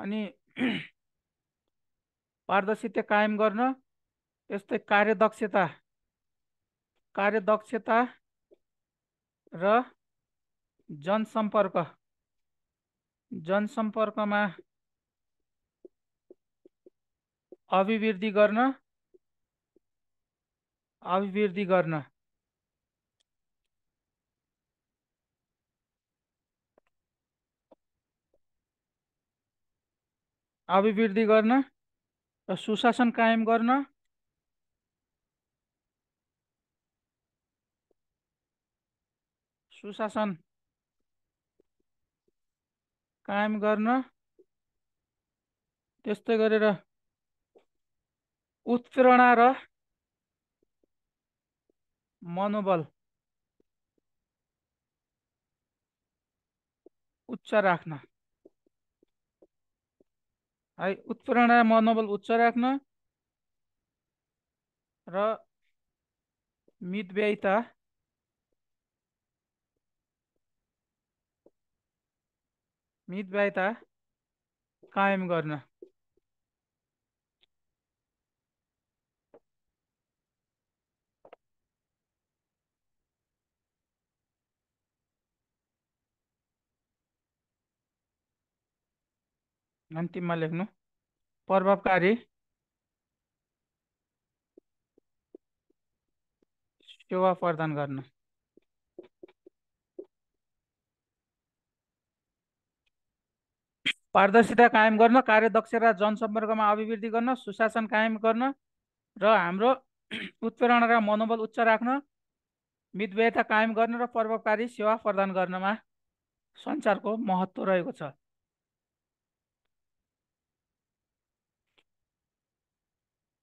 अनि पारदर्शिता कायम गर्न, त्यस्तै कार्यदक्षता, कार्यदक्षता र जनसम्पर्क, जनसम्पर्कमा अभिवृद्धि गर्न, अभिवृद्धि गर्न, अभिवृद्धि गर्न र सुशासन कायम गर्न, सुशासन कायम गर्न, त्यस्तै गरेर उत्प्रेरणा र मनोबल उच्च राख्न है। उत्प्रेरणा मनोबल उच्च राख्न र मितव्ययिता मितव्ययिता कायम गर्न। अन्तिममा लेख्नु प्रभावकारी सेवा प्रदान गर्न। पारदर्शिता कायम गर्न, कार्यदक्षता जनसम्पर्कमा अभिवृद्धि गर्न, सुशासन कायम गर्न र हाम्रो उत्प्रेरणा र मनोबल उच्च राख्न, मितव्ययिता कायम गर्न र प्रभावकारी सेवा प्रदान गर्नमा सञ्चारको महत्त्व रहेको छ।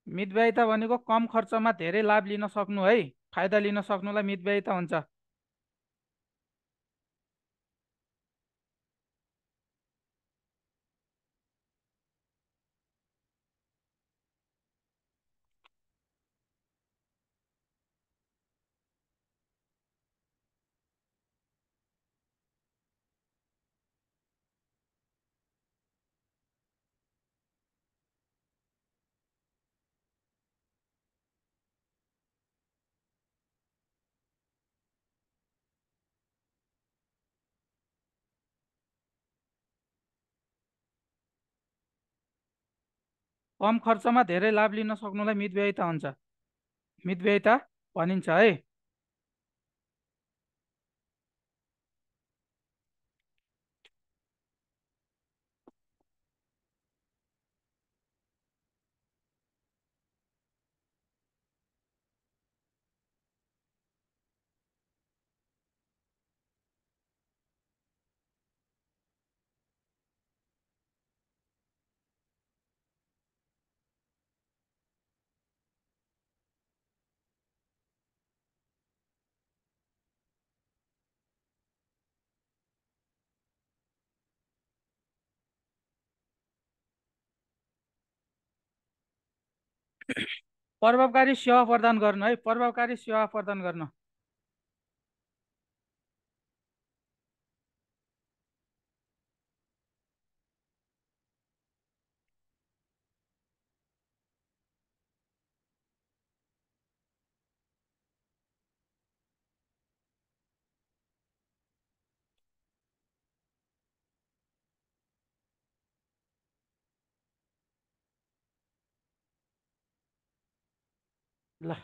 मितव्ययिता भनेको कम खर्चमा धेरै लाभ लिन सक्नु है, फाइदा लिन सक्नुलाई मितव्ययिता हुन्छ। कम खर्चमा धेरै लाभ लिन सक्नुलाई मितव्ययिता हुन्छ। मितव्ययिता भनिन्छ है। प्रभावकारी सेवा प्रदान गर्न है, प्रभावकारी सेवा प्रदान गर्न। ल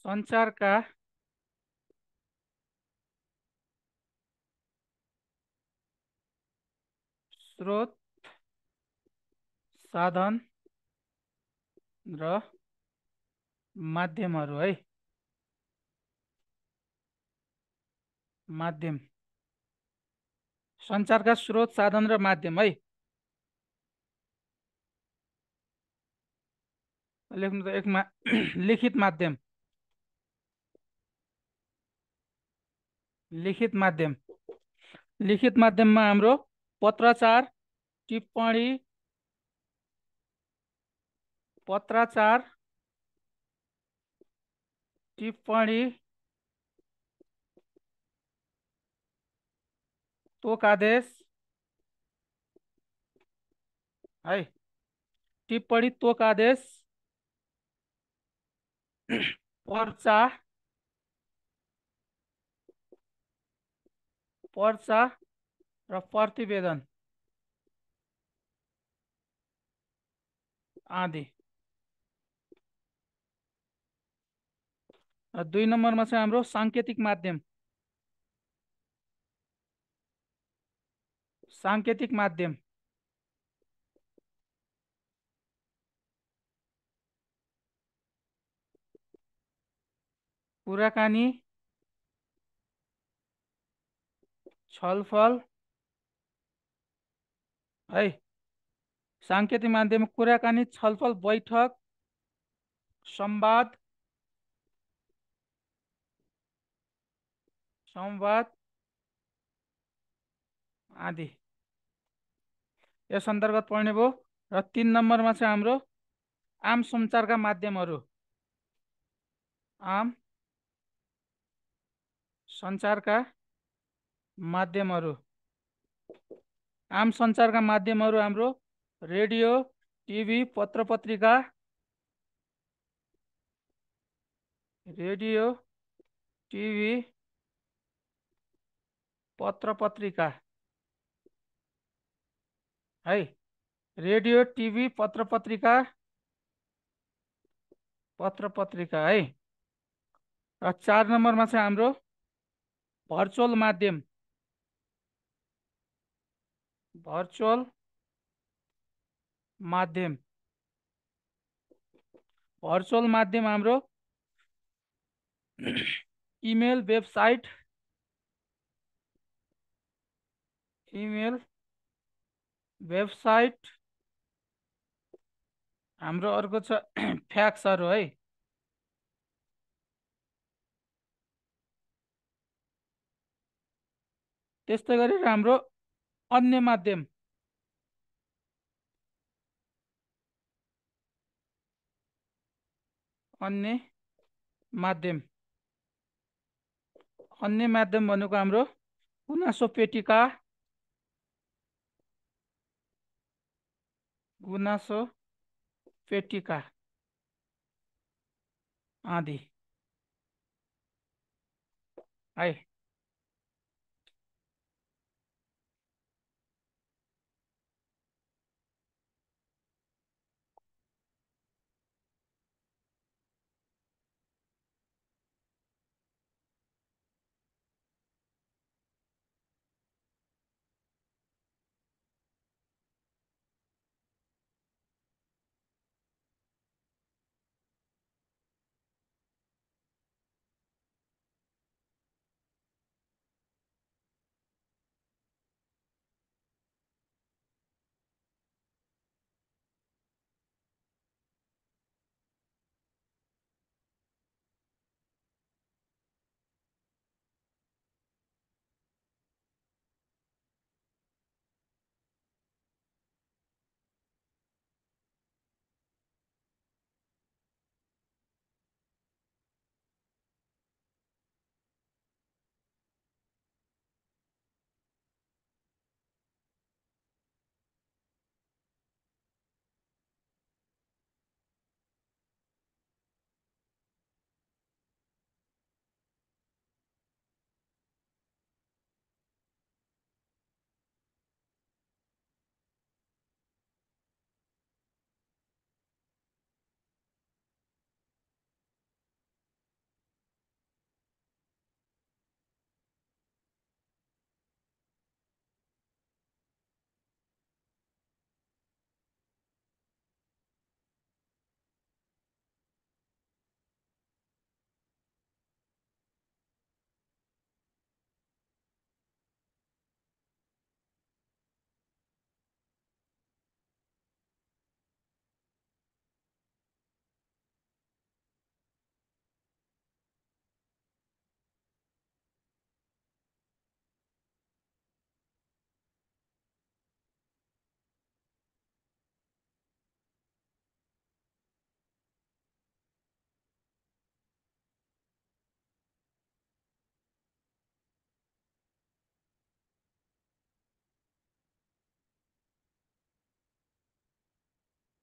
सञ्चारका स्रोत, साधन र माध्यमहरू है। माध्यम, सञ्चारका स्रोत, साधन र माध्यम है। लेख्नु त एकमा लिखित माध्यम। लिखित माध्यम, लिखित माध्यममा हाम्रो पत्राचार, टिप्पणी, पत्राचार, टिप्पणी, तोक आदेश है। टिप्पणी, तोक आदेश, पर्चा, पर्चा र प्रतिवेदन आदि। र 2 नम्बरमा चाहिँ हाम्रो साङ्केतिक माध्यम। साङ्केतिक माध्यम, कुराकानी, छलफल है। साङ्केतिक माध्यम कुराकानी, छलफल, बैठक, संवाद, संवाद आदि यस अन्तर्गत पर्ने भयो। र 3 नम्बरमा चाहिँ हाम्रो आम सञ्चारका माध्यमहरू। आम सञ्चारका माध्यमहरू, आम सञ्चारका माध्यमहरू हाम्रो रेडियो, टिभी, पत्र पत्रिका, रेडियो, टिभी, पत्र पत्रिका है। रेडियो, टिभी, पत्र पत्रिका, पत्र पत्रिका है। र 4 नम्बरमा चाहिँ हाम्रो भर्चुअल माध्यम। भर्चुअल माध्यम, भर्चुअल माध्यम हाम्रो इमेल, वेबसाइट, इमेल, वेबसाइट, हाम्रो अर्को छ फ्याक्सहरू है। त्यस्तै गरेर हाम्रो अन्य माध्यम, अन्य माध्यम। अन्य माध्यम भनेको हाम्रो गुनासो पेटिका, गुनासो पेटिका आदि है।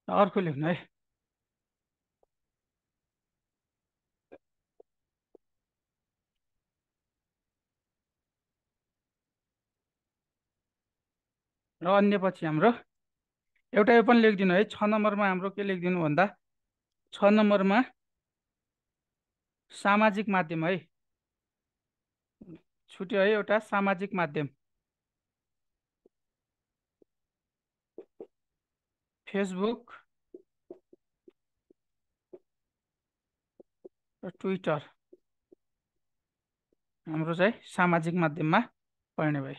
अर्को लेख्नु है। र अन्य पछि हाम्रो एउटा यो पनि लेखिदिनु है। 6 नम्बरमा हाम्रो के लेखिदिनु भन्दा 6 नम्बरमा सामाजिक माध्यम है। छुट्यो है एउटा सामाजिक माध्यम। फेसबुक र ट्विटर हाम्रो चाहिँ सामाजिक माध्यममा पर्ने भयो।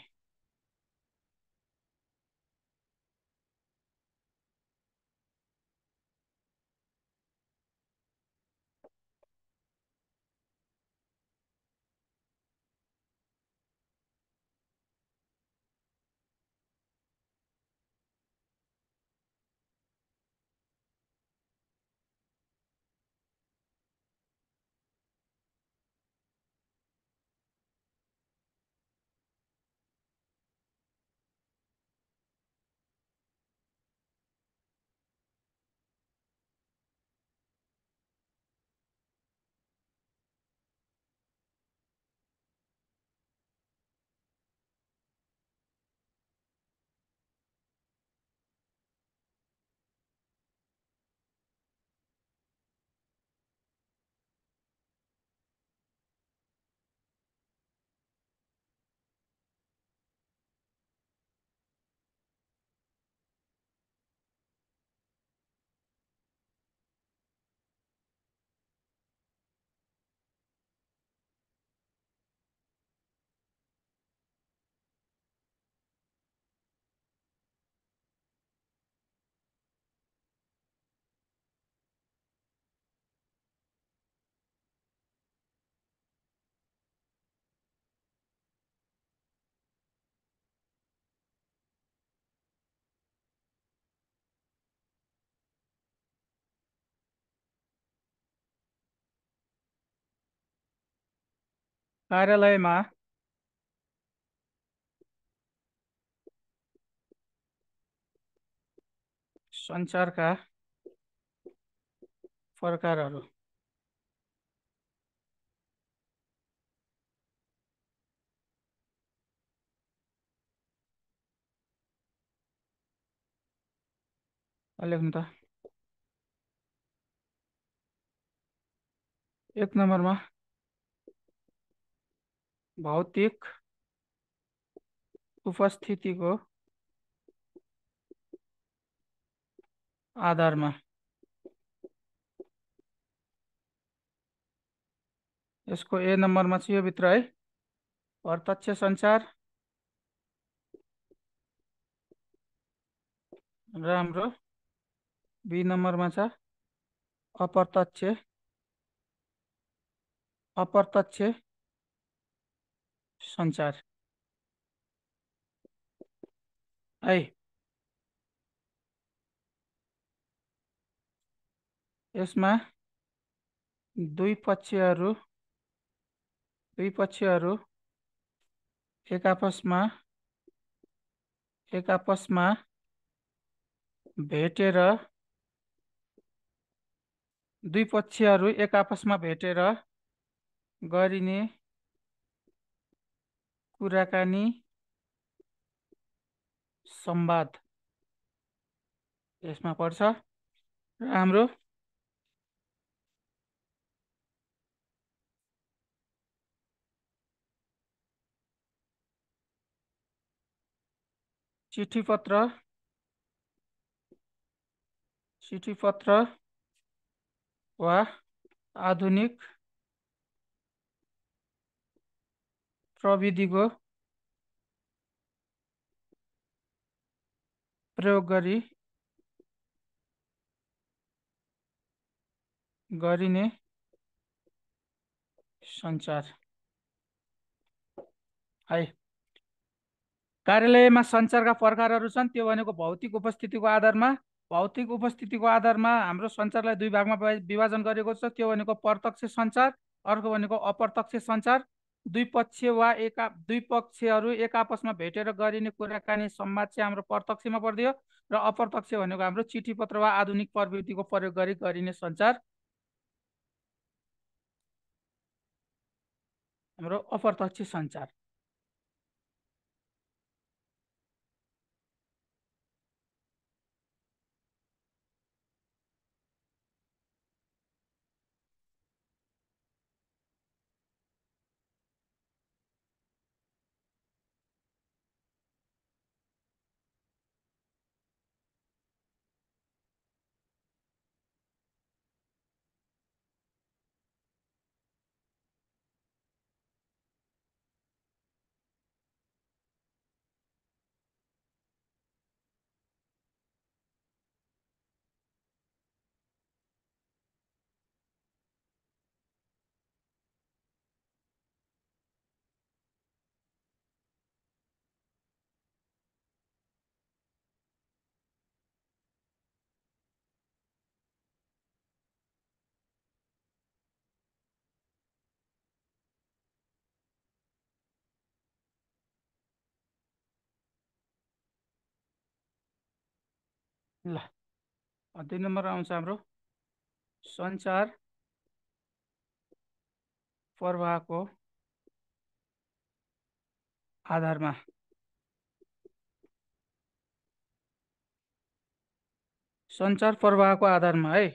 कार्यालयमा सञ्चारका प्रकारहरू। लेख्नु त। एक नम्बरमा भौतिक उपस्थितिको आधारमा। यसको ए नम्बरमा चाहिँ यो भित्र है, प्रत्यक्ष सञ्चार र हाम्रो बी नम्बरमा छ अप्रत्यक्ष अप्रत्यक्ष सञ्चार है। यसमा दुई पक्षहरू एक आपसमा भेटेर दुई पक्षहरू एक आपसमा भेटेर गरिने कुराकानी संवाद यसमा पर्छ। र हाम्रो चिठी पत्र वा आधुनिक प्रविधिको प्रयोग गरिने सञ्चार है। कार्यालयमा सञ्चारका प्रकारहरू छन्, त्यो भनेको भौतिक उपस्थितिको आधारमा हाम्रो सञ्चारलाई दुई भागमा विभाजन गरेको छ। त्यो भनेको प्रत्यक्ष सञ्चार, अर्को भनेको अप्रत्यक्ष सञ्चार। दुई पक्षहरू एक आपसमा भेटेर गरिने कुराकानी संवाद चाहिँ हाम्रो प्रत्यक्षमा पर्दियो, र अप्रत्यक्ष भनेको हाम्रो चिठी पत्र वा आधुनिक प्रविधिको प्रयोग गरी गरिने सञ्चार हाम्रो अप्रत्यक्ष सञ्चार। ल, दुई नम्बर आउँछ हाम्रो सञ्चार प्रवाहको आधारमा। सञ्चार प्रवाहको आधारमा है।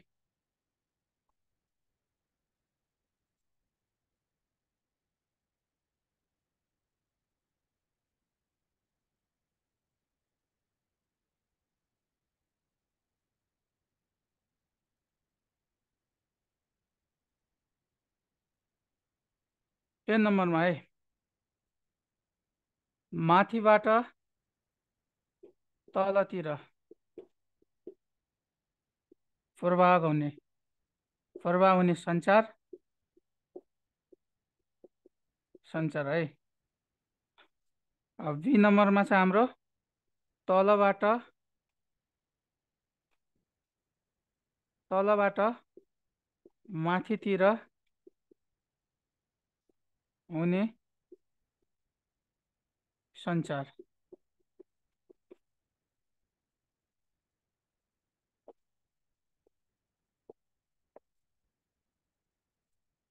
एक नम्बरमा है, माथिबाट तलतिर प्रवाह हुने सञ्चार है। अब बी नम्बरमा चाहिँ हाम्रो तलबाट माथितिर हुने सञ्चार।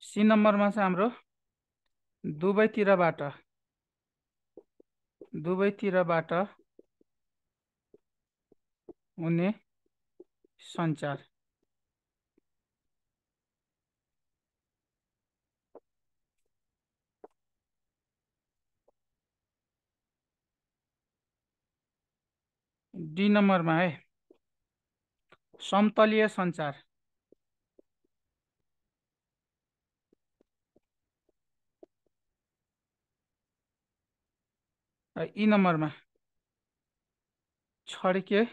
सी नम्बरमा चाहिँ हाम्रो दुवैतिरबाट दुवैतिरबाट हुने सञ्चार। डी नम्बरमा है समतलीय सञ्चार। र ई नम्बरमा छड्के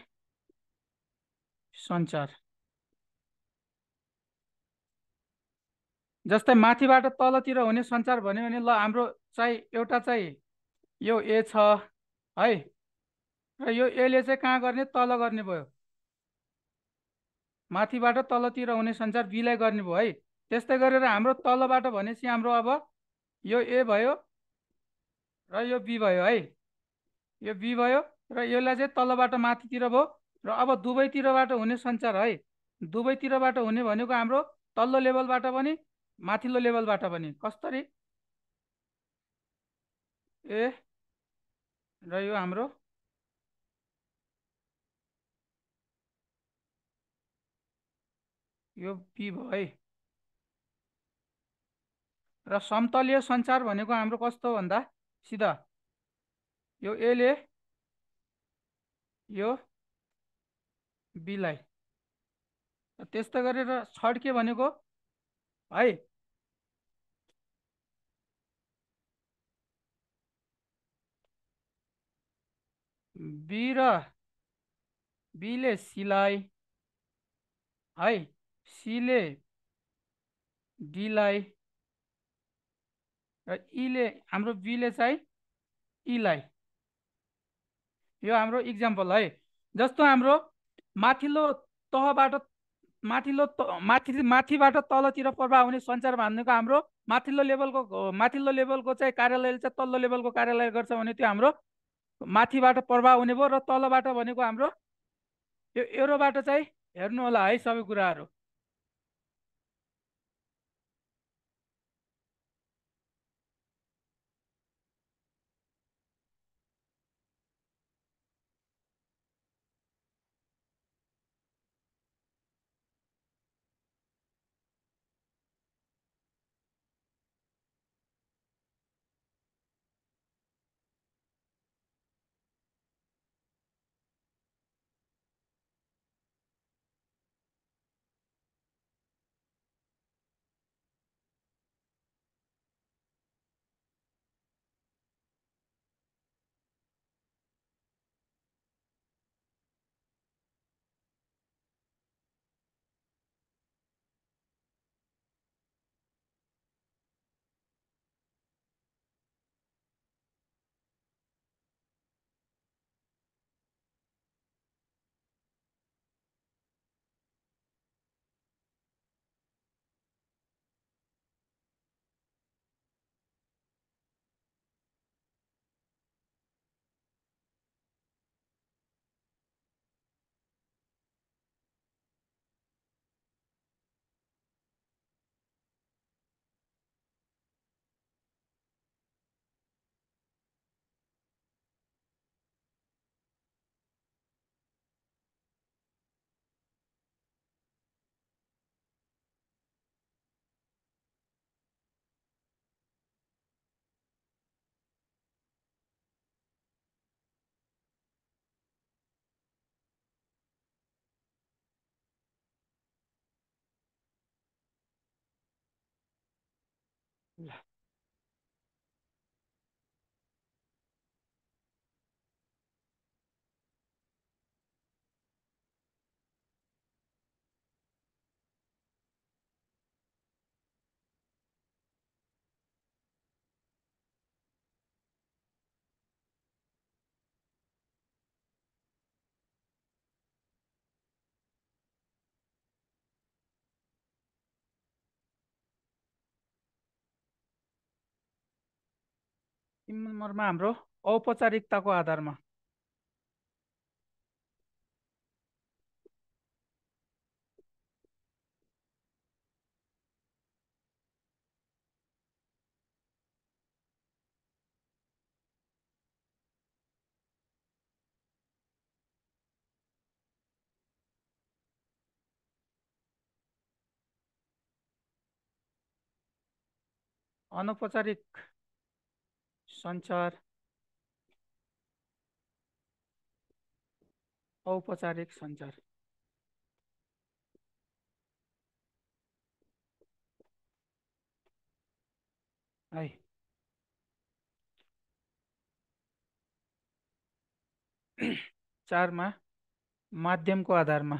सञ्चार। जस्तै माथिबाट तलतिर हुने सञ्चार भन्यो भने ल हाम्रो चाहिँ एउटा चाहिँ यो ए छ है, र यो एले चाहिँ कहाँ गर्ने, तल गर्ने भयो। माथिबाट तलतिर हुने सञ्चार बीलाई गर्ने भयो है। त्यस्तै गरेर हाम्रो तलबाट भनेपछि हाम्रो अब यो ए भयो र यो बी भयो है, यो बी भयो र यसलाई चाहिँ तलबाट माथितिर भयो। र अब दुवैतिरबाट हुने सञ्चार है, दुवैतिरबाट हुने भनेको हाम्रो तल्लो लेभलबाट पनि माथिल्लो लेभलबाट पनि कसरी ए र यो हाम्रो यो बी भयो है। र समतलीय सञ्चार भनेको हाम्रो कस्तो भन्दा सिधा यो एले यो बीलाई, त्यस्तै गरेर छड्के भनेको है बी र बीले सीलाई है, सीले डीलाई र ईले हाम्रो बीले चाहिँ ईलाई। यो हाम्रो इक्जाम्पल है। जस्तो हाम्रो माथिल्लो तहबाट माथिबाट तलतिर प्रभाव हुने सञ्चार भनेको हाम्रो माथिल्लो लेभलको चाहिँ कार्यालयले चाहिँ तल्लो लेभलको कार्यालय गर्छ भने त्यो हाम्रो माथिबाट प्रभाव हुने भयो। र तलबाट भनेको हाम्रो यो एरोबाट चाहिँ हेर्नु होला है सबै कुराहरू। तिन नम्बरमा हाम्रो औपचारिकताको आधारमा। अनौपचारिक सञ्चार, औपचारिक सञ्चार। है, 4मा माध्यमको आधारमा।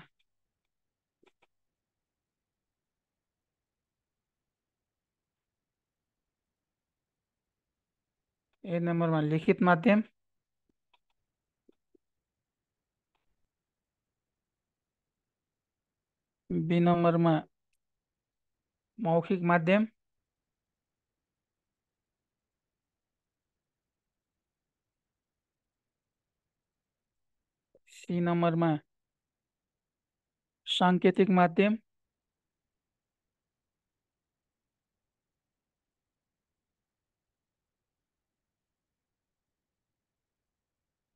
ए नम्बरमा लिखित माध्यम, बी नम्बरमा मौखिक माध्यम, सी नम्बरमा साङ्केतिक माध्यम,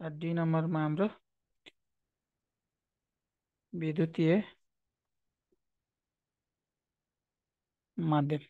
र डी नम्बरमा हाम्रो विद्युतीय माध्यम।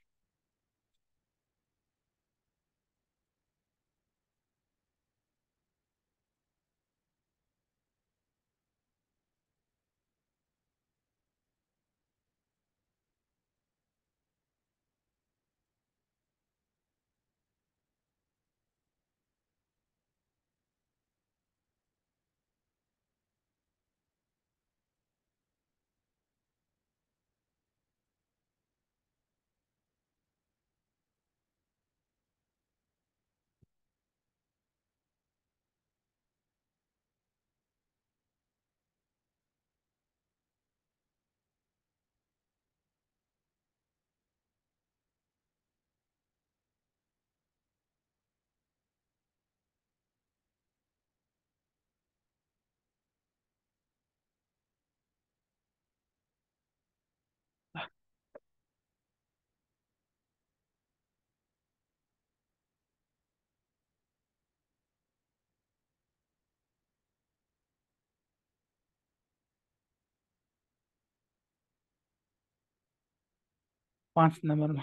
5 नम्बरमा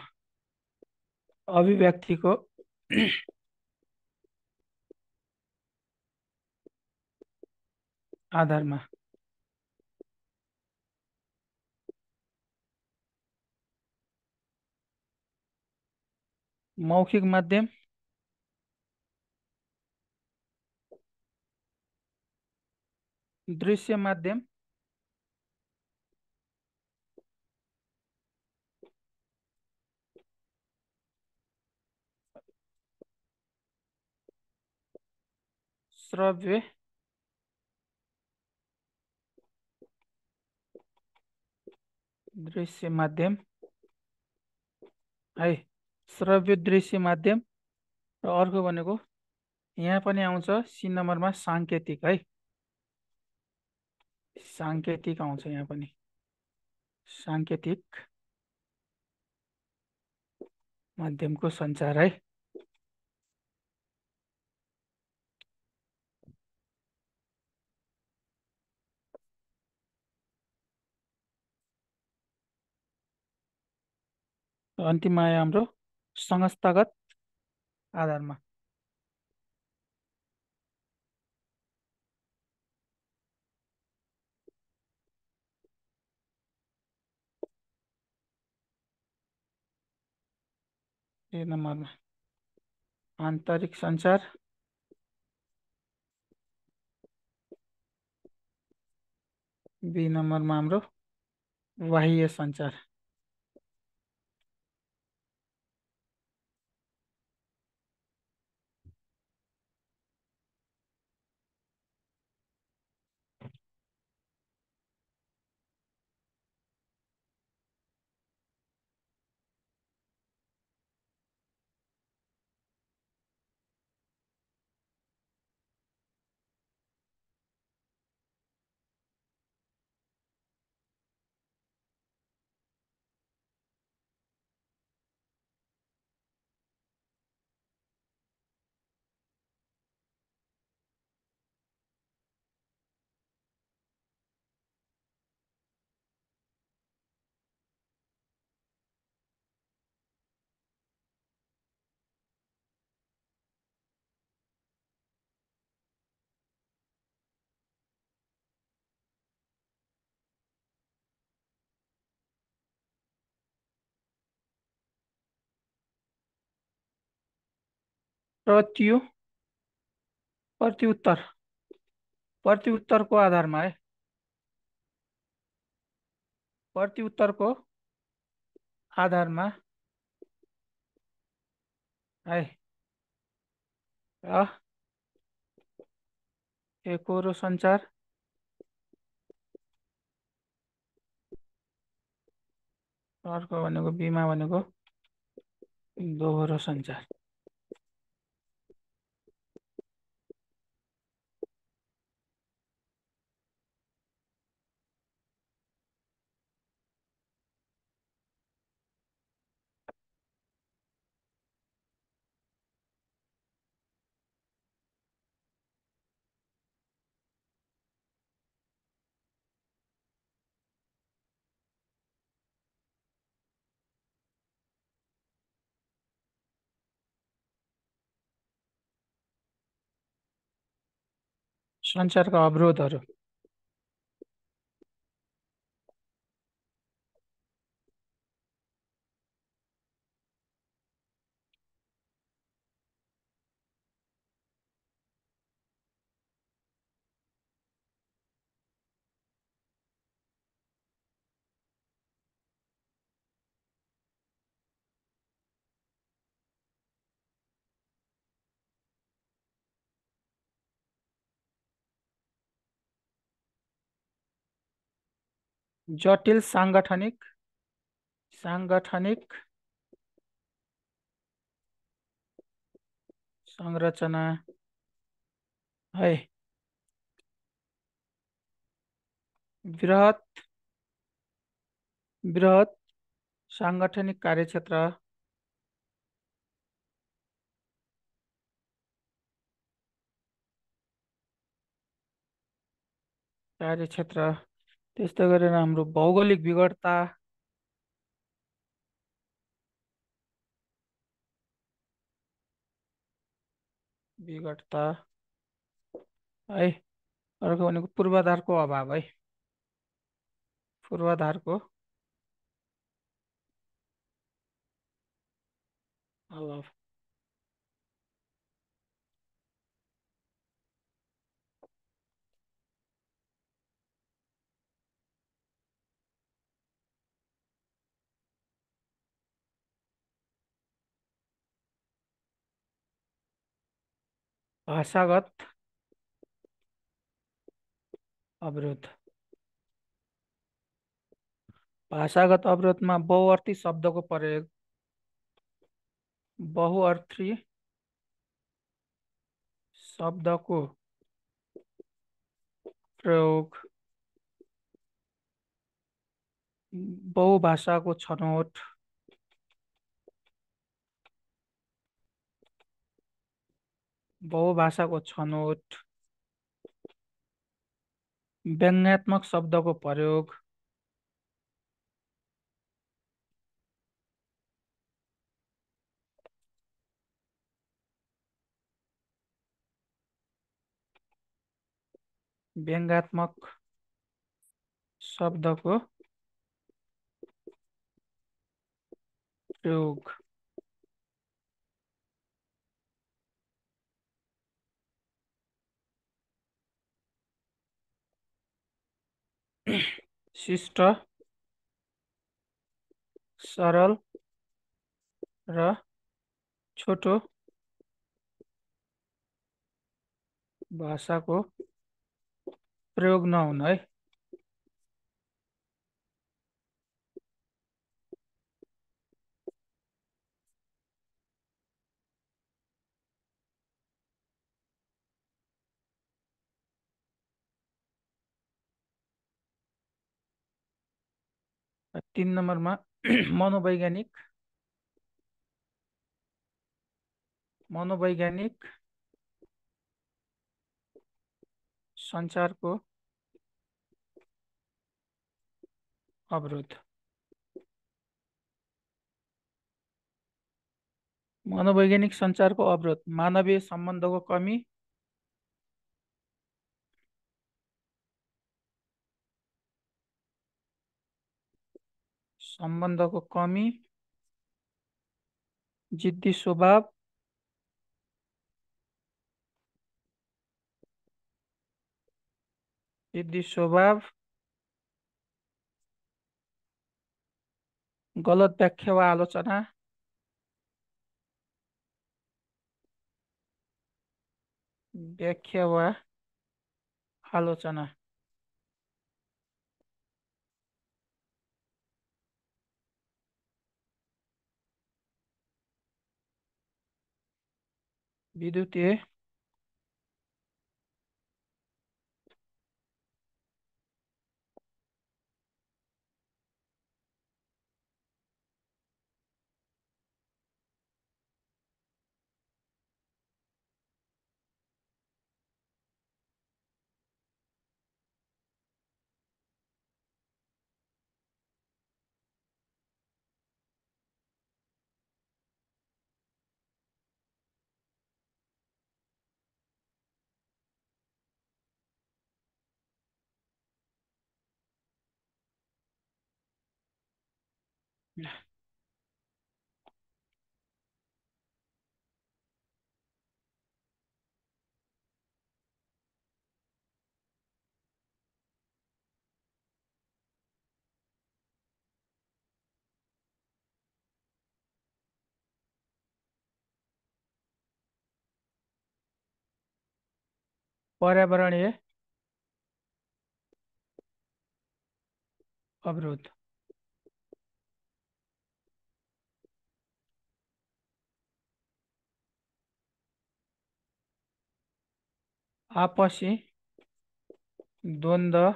अभिव्यक्तिको आधारमा। मौखिक माध्यम, दृश्य माध्यम, श्रव्य दृश्य माध्यम। है, श्रव्य दृश्य माध्यम। र अर्को भनेको यहाँ पनि आउँछ सी नम्बरमा साङ्केतिक। है, साङ्केतिक आउँछ यहाँ पनि, साङ्केतिक माध्यमको सञ्चार। है, अन्तिममा आयो हाम्रो संस्थागत आधारमा। ए नम्बरमा आन्तरिक सञ्चार, बी नम्बरमा हाम्रो बाह्य सञ्चार। प्रत्यु प्रत्युत्तर प्रत्युत्तरको आधारमा है। प्रत्युत्तरको आधारमा है। अ, एकहोरो सञ्चार। अर्को भनेको बीमा भनेको दोहोरो सञ्चार। सञ्चारका अवरोधहरू। जटिल साङ्गठनिक संरचना है। बृहत बृहत साङ्गठनिक कार्यक्षेत्र। त्यस्तै गरेर हाम्रो भौगोलिक विघटता है। अर्को भनेको पूर्वाधारको अभाव है। पूर्वाधारको अभाव। भाषागत अवरोध। भाषागत अवरोधमा बहुअर्थी शब्दको प्रयोग, बहुभाषाको छनौट, बहुभाषाको छनौट, व्यङ्ग्यात्मक शब्दको प्रयोग, व्यङ्ग्यात्मक शब्दको प्रयोग, शिष्ट, सरल र छोटो भाषाको प्रयोग नहुनु है। 3 नम्बरमा मनोवैज्ञानिक मनोवैज्ञानिक सञ्चारको अवरोध। मनोवैज्ञानिक सञ्चारको अवरोध मानवीय सम्बन्धको कमी, जिद्दी स्वभाव, सिद्धि स्वभाव, गलत व्याख्या वा आलोचना, व्याख्या वा आलोचना। विद्युतीय पर्यावरणीय अवरोध। आपसी द्वंद्व,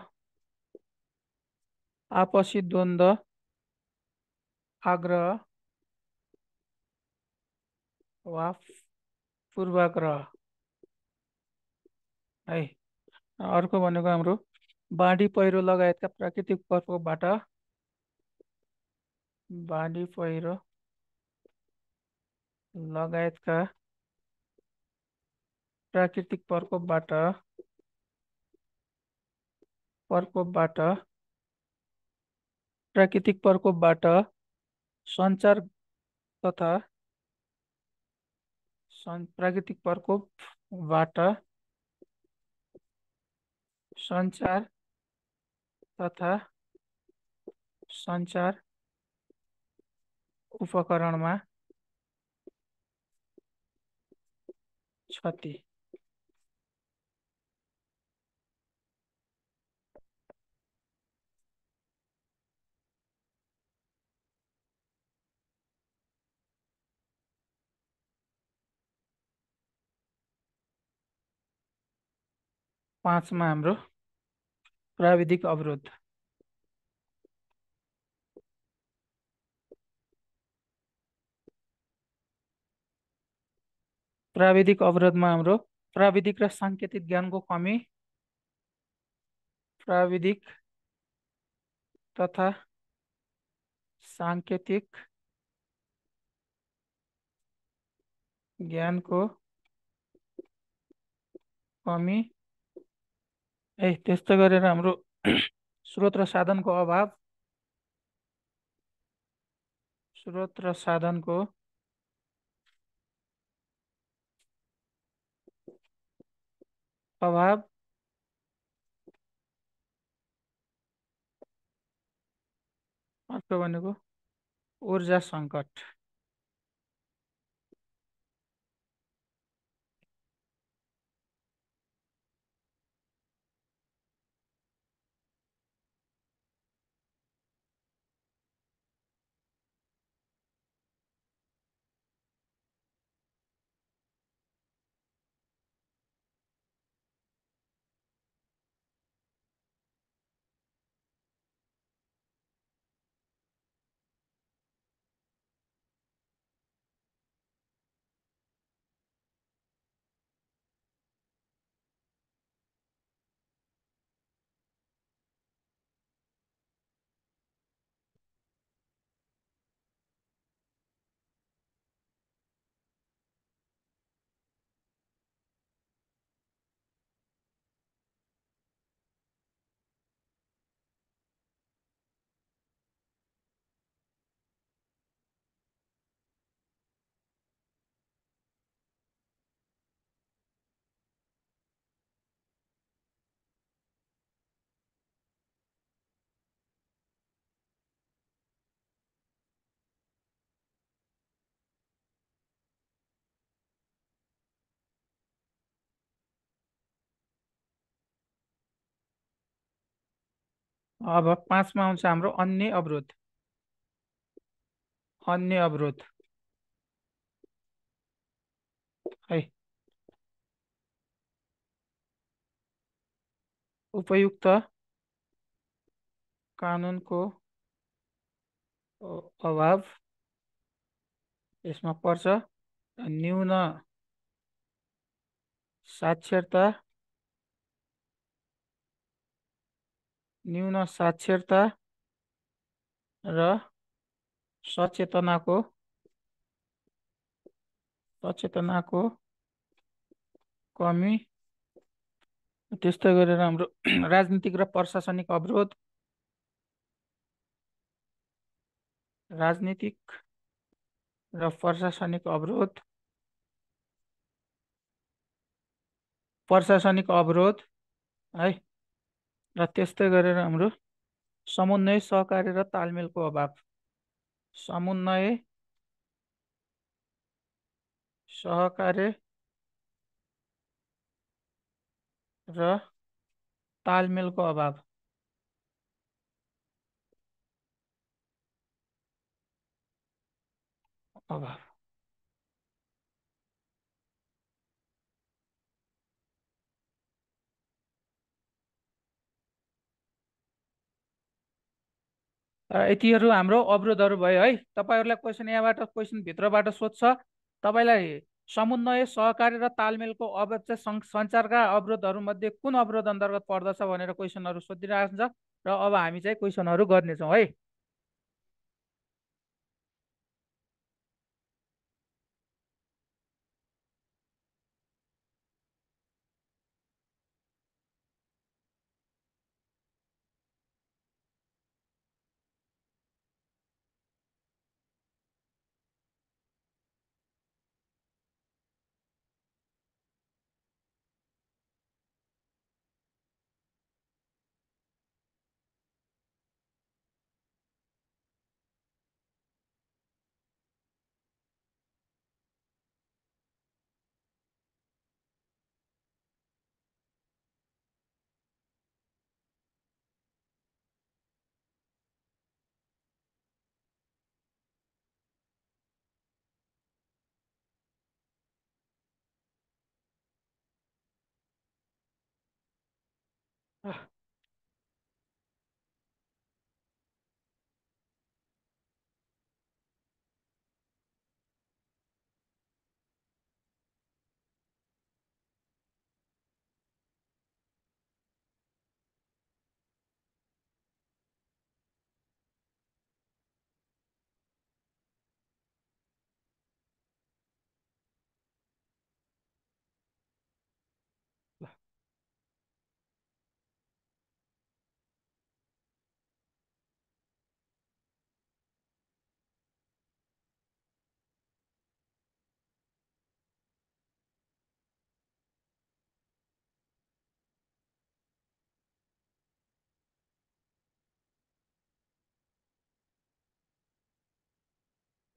आपसी द्वंद्व, आग्रह वा पूर्वाग्रह है। अर्को भनेको हाम्रो बाढी पहिरो लगायतका प्राकृतिक प्रकोपबाट, बाढी पहिरो लगायतका प्राकृतिक प्रकोपबाट प्राकृतिक प्रकोपबाट सञ्चार तथा प्राकृतिक प्रकोपबाट सञ्चार तथा सञ्चार उपकरणमा क्षति। पाँचमा हाम्रो प्राविधिक अवरोध। प्राविधिक अवरोधमा हाम्रो प्राविधिक र साङ्केतिक ज्ञानको कमी, प्राविधिक तथा साङ्केतिक ज्ञानको कमी, त्यस्तै गरेर हाम्रो स्रोत र साधनको अभाव, स्रोत र साधनको अभाव, अर्को भनेको ऊर्जा सङ्कट। अब पाँचमा आउँछ हाम्रो अन्य अवरोध। अन्य अवरोध है। उपयुक्त कानुनको अभाव यसमा पर्छ। न्यून साक्षरता, न्यून साक्षरता र सचेतनाको सचेतनाको कमी। त्यस्तै गरेर हाम्रो राजनीतिक र प्रशासनिक अवरोध। राजनीतिक र प्रशासनिक अवरोध। प्रशासनिक अवरोध है। र त्यस्तै गरेर हाम्रो समन्वय, सहकार्य र तालमेलको अभाव। समन्वय, सहकार्य र तालमेलको अभाव। अभाव। यतिहरू हाम्रो अवरोधहरू भयो है। तपाईँहरूलाई क्वेसन यहाँबाट क्वेसन भित्रबाट सोध्छ। तपाईँलाई समन्वय, सहकार्य र तालमेलको अवरोध चाहिँ सञ्चारका अवरोधहरू मध्ये कुन अवरोध अन्तर्गत पर्दछ भनेर क्वेसनहरू सोधिरहेको छ। र अब हामी चाहिँ क्वेसनहरू गर्नेछौँ है।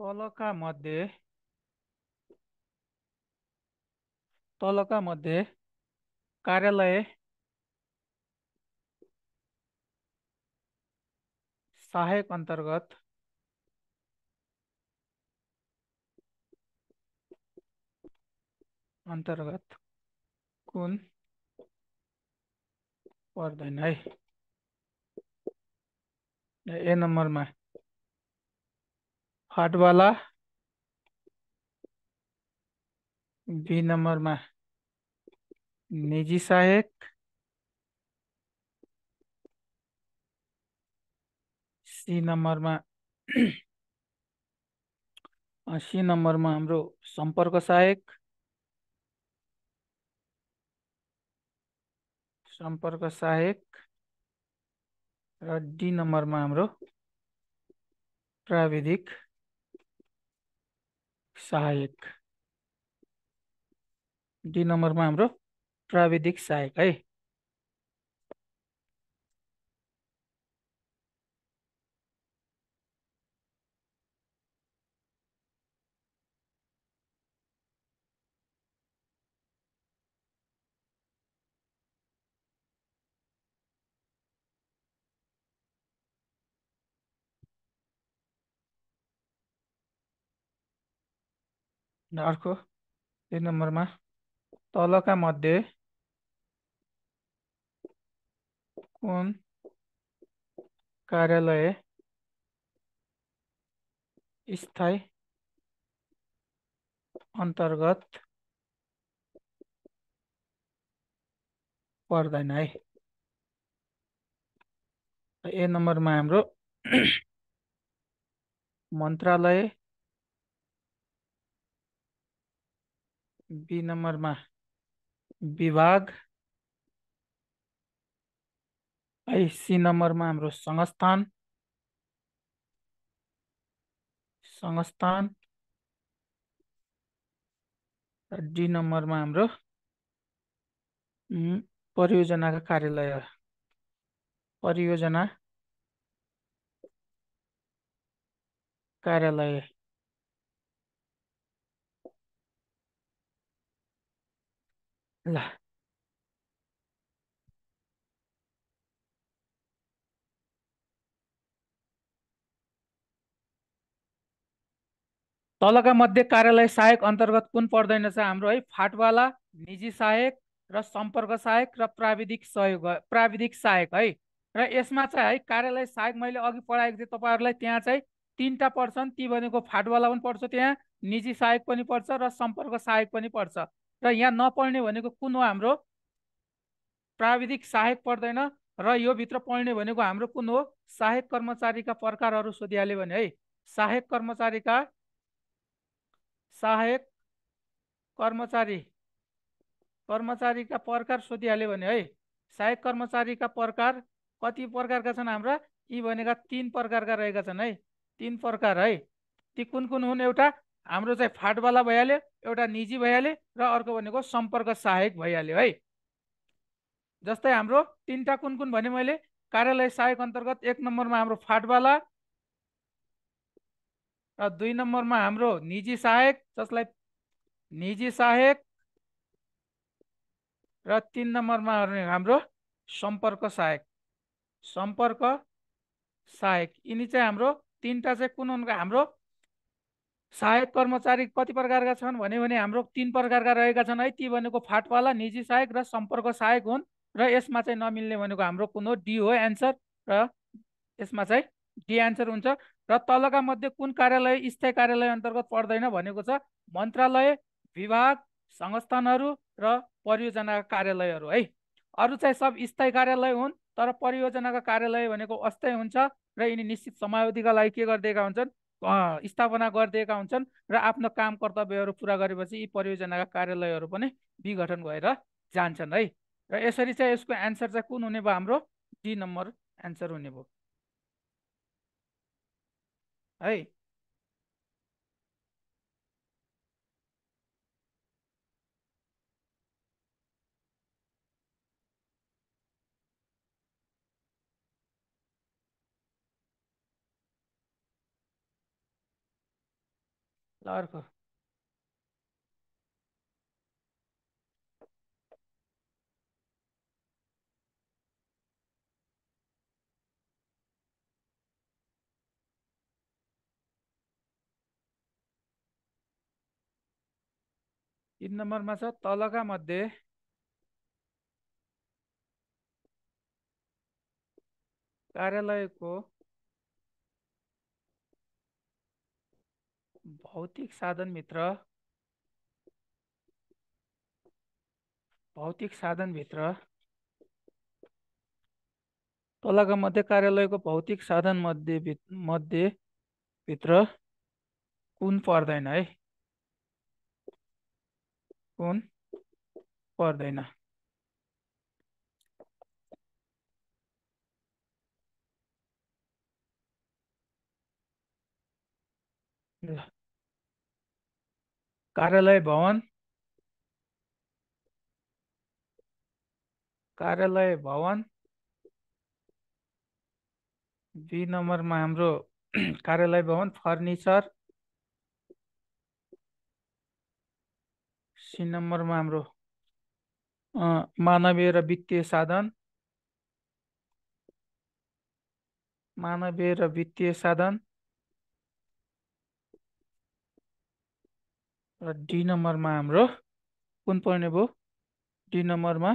तलका मध्ये तलका मध्ये कार्यालय सहायक अन्तर्गत कुन पर्दैन है। ए नम्बरमा हाटवाला, बी नम्बरमा निजी सहायक, सी नम्बरमा सी नम्बरमा हाम्रो सम्पर्क सहायक, र डी नम्बरमा हाम्रो प्राविधिक सहायक। डी नम्बरमा हाम्रो प्राविधिक सहायक है। अर्को 3 नम्बरमा तलका मध्ये कुन कार्यालय स्थायी अन्तर्गत पर्दैन है। ए नम्बरमा हाम्रो मन्त्रालय, बी नम्बरमा विभाग है, सी नम्बरमा हाम्रो संस्थान र डी नम्बरमा हाम्रो उम्, परियोजनाका कार्यालय, परियोजना कार्यालय। ल तलका मध्ये कार्यालय सहायक अन्तर्गत कुन पर्दैन छ हाम्रो है, फाटवाला, निजी सहायक र सम्पर्क सहायक र प्राविधिक सहयोग, प्राविधिक सहायक है। र यसमा चाहिँ है कार्यालय सहायक मैले अघि पढाएको थिएँ तपाईँहरूलाई, त्यहाँ चाहिँ तिनवटा पर्छन्, ती भनेको फाटवाला पनि पर्छ त्यहाँ, निजी सहायक पनि पर्छ र सम्पर्क सहायक पनि पर्छ। र यहाँ नपढ्ने भनेको कुन हो हाम्रो प्राविधिक सहायक पर्दैन। र यो भित्र पढ्ने भनेको हाम्रो कुन हो सहायक कर्मचारीका प्रकारहरू सोधिहाल्यो भने है, सहायक कर्मचारीका सहायक कर्मचारी कर्मचारीका प्रकार सोधिहाल्यो भने है, सहायक कर्मचारीका प्रकार कति प्रकारका छन् हाम्रा, यी भनेका 3 प्रकारका रहेका छन् है, 3 प्रकार है। ती कुन कुन हुन्, एउटा हाम्रो चाहिँ फाटवाला भइहाल्यो, एउटा निजी भइहाल्यो र अर्को भनेको सम्पर्क सहायक भइहाल्यो है। जस्तै हाम्रो तिनवटा कुन कुन भने मैले, कार्यालय सहायक अन्तर्गत 1 नम्बरमा हाम्रो फाटवाला र 2 नम्बरमा हाम्रो निजी सहायक, जसलाई निजी सहायक र 3 नम्बरमा हाम्रो सम्पर्क सहायक, सम्पर्क सहायक। यिनी चाहिँ हाम्रो तिनवटा चाहिँ कुन हुन् हाम्रो सहायक कर्मचारी कति प्रकारका छन् भने हाम्रो 3 प्रकारका रहेका छन् है, ती भनेको फाटवाला, निजी सहायक र सम्पर्क सहायक हुन्। र यसमा चाहिँ नमिल्ने भनेको हाम्रो कुन हो, डी हो एन्सर। र यसमा चाहिँ डी एन्सर हुन्छ। र तलका मध्ये कुन कार्यालय स्थायी कार्यालय अन्तर्गत पर्दैन भनेको छ मन्त्रालय, विभाग, संस्थानहरू र परियोजना कार्यालयहरू है। अरू चाहिँ सब स्थायी कार्यालय हुन्, तर परियोजनाका कार्यालय भनेको अस्थायी हुन्छ र यिनी निश्चित समयावधिका लागि के गरिदिएका हुन्छन्, स्थापना गरिदिएका हुन्छन् र आफ्नो काम कर्तव्यहरू पुरा गरेपछि यी परियोजनाका कार्यालयहरू पनि विघटन भएर जान्छन् है। र यसरी चाहिँ यसको एन्सर चाहिँ कुन हुने भयो, हाम्रो डी नम्बर एन्सर हुने भयो है। ल अर्को 3 नम्बरमा छ तलका मध्ये कार्यालयको भौतिक साधनभित्र भौतिक साधनभित्र तलका मध्ये कार्यालयको भौतिक साधन मध्ये भित्र कुन पर्दैन है, कुन पर्दैन। ल, कार्यालय भवन, कार्यालय भवन, बी नम्बरमा हाम्रो कार्यालय भवन, फर्निचर, सी नम्बरमा हाम्रो मानवीय र वित्तीय साधन, मानवीय र वित्तीय साधन, र डी नम्बरमा हाम्रो कुन पर्ने भयो? डी नम्बरमा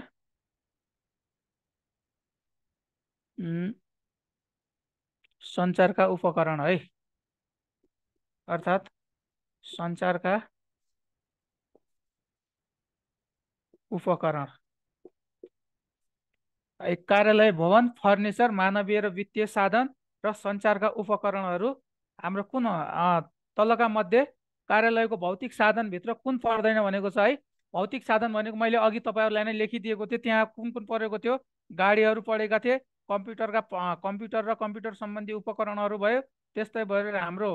सञ्चारका उपकरण है, अर्थात् सञ्चारका उपकरण। कार्यालय भवन, फर्निचर, मानवीय र वित्तीय साधन र सञ्चारका उपकरणहरू हाम्रो कुन तलका मध्ये कार्यालयको भौतिक साधनभित्र कुन पर्दैन भनेको छ है। भौतिक साधन भनेको मैले अघि तपाईँहरूलाई नै लेखिदिएको थियो, त्यहाँ कुन कुन परेको थियो? गाडीहरू पढेका थिए, कम्प्युटर र कम्प्युटर सम्बन्धी उपकरणहरू भयो, त्यस्तै गरेर हाम्रो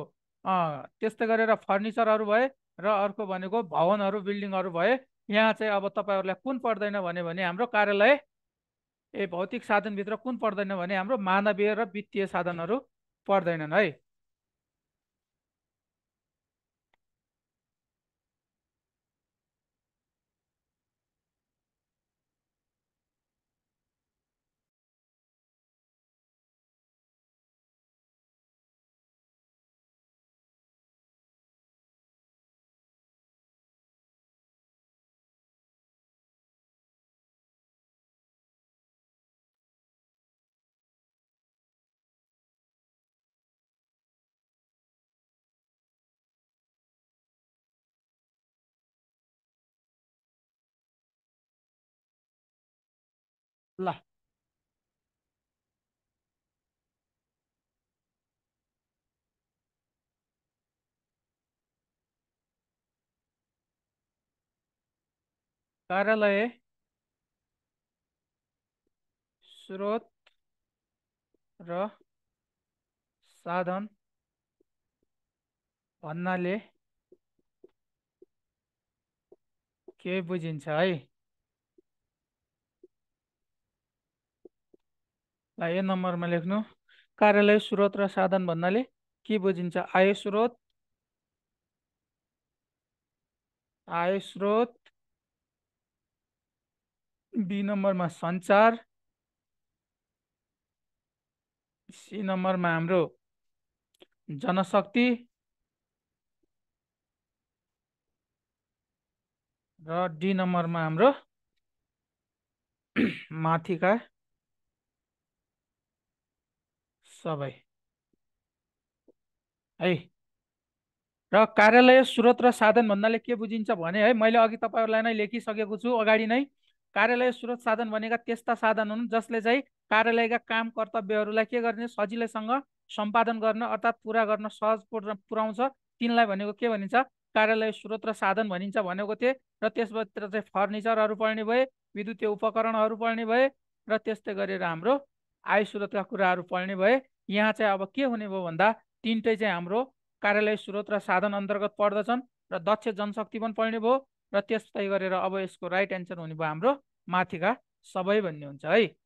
त्यस्तै गरेर फर्निचरहरू भए, र अर्को भनेको भवनहरू, बिल्डिङहरू भए। यहाँ चाहिँ अब तपाईँहरूलाई कुन पर्दैन भने हाम्रो कार्यालय भौतिक साधनभित्र कुन पर्दैन भने हाम्रो मानवीय र वित्तीय साधनहरू पर्दैनन् है। ल, कार्यालय स्रोत र साधन भन्नाले के बुझिन्छ है? ल, ए नम्बरमा लेख्नु, कार्यालय स्रोत र साधन भन्नाले के बुझिन्छ? आय स्रोत। बी नम्बरमा सञ्चार। सी नम्बरमा हाम्रो जनशक्ति। र डी नम्बरमा हाम्रो माथिका सबै है। र कार्यालय स्रोत र साधन भन्नाले के बुझिन्छ भने है, मैले अघि तपाईँहरूलाई नै लेखिसकेको छु अगाडि नै। कार्यालय स्रोत साधन भनेका त्यस्ता साधन हुन् जसले चाहिँ कार्यालयका काम कर्तव्यहरूलाई के गर्ने, सजिलैसँग सम्पादन गर्न अर्थात् पुरा गर्न सहज पुर्याउँछ। तिनलाई भनेको के भनिन्छ? कार्यालय स्रोत र साधन भनिन्छ भनेको थिए। र त्यसभित्र चाहिँ फर्निचरहरू पर्ने भए, विद्युतीय उपकरणहरू पर्ने भए, र त्यस्तै गरेर हाम्रो आय स्रोतका कुराहरू पर्ने भए। यहाँ चाहिँ अब के हुने भयो भन्दा तिनटै चाहिँ हाम्रो कार्यालय स्रोत र साधन अन्तर्गत पर्दछन्, र दक्ष जनशक्ति पनि पर्ने भयो। र त्यस्तै गरेर अब यसको राइट एन्सर हुने भयो हाम्रो माथिका सबै भन्ने हुन्छ है।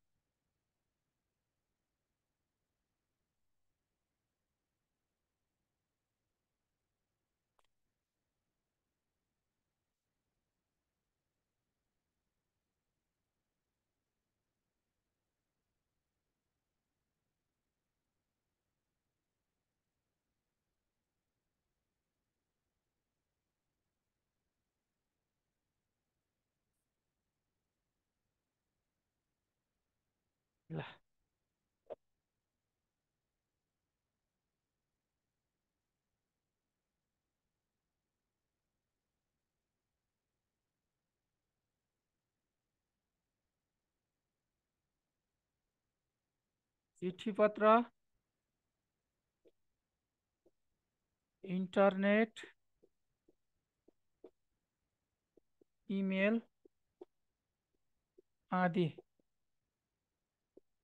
ल, चिठी पत्र, इन्टरनेट, इमेल आदि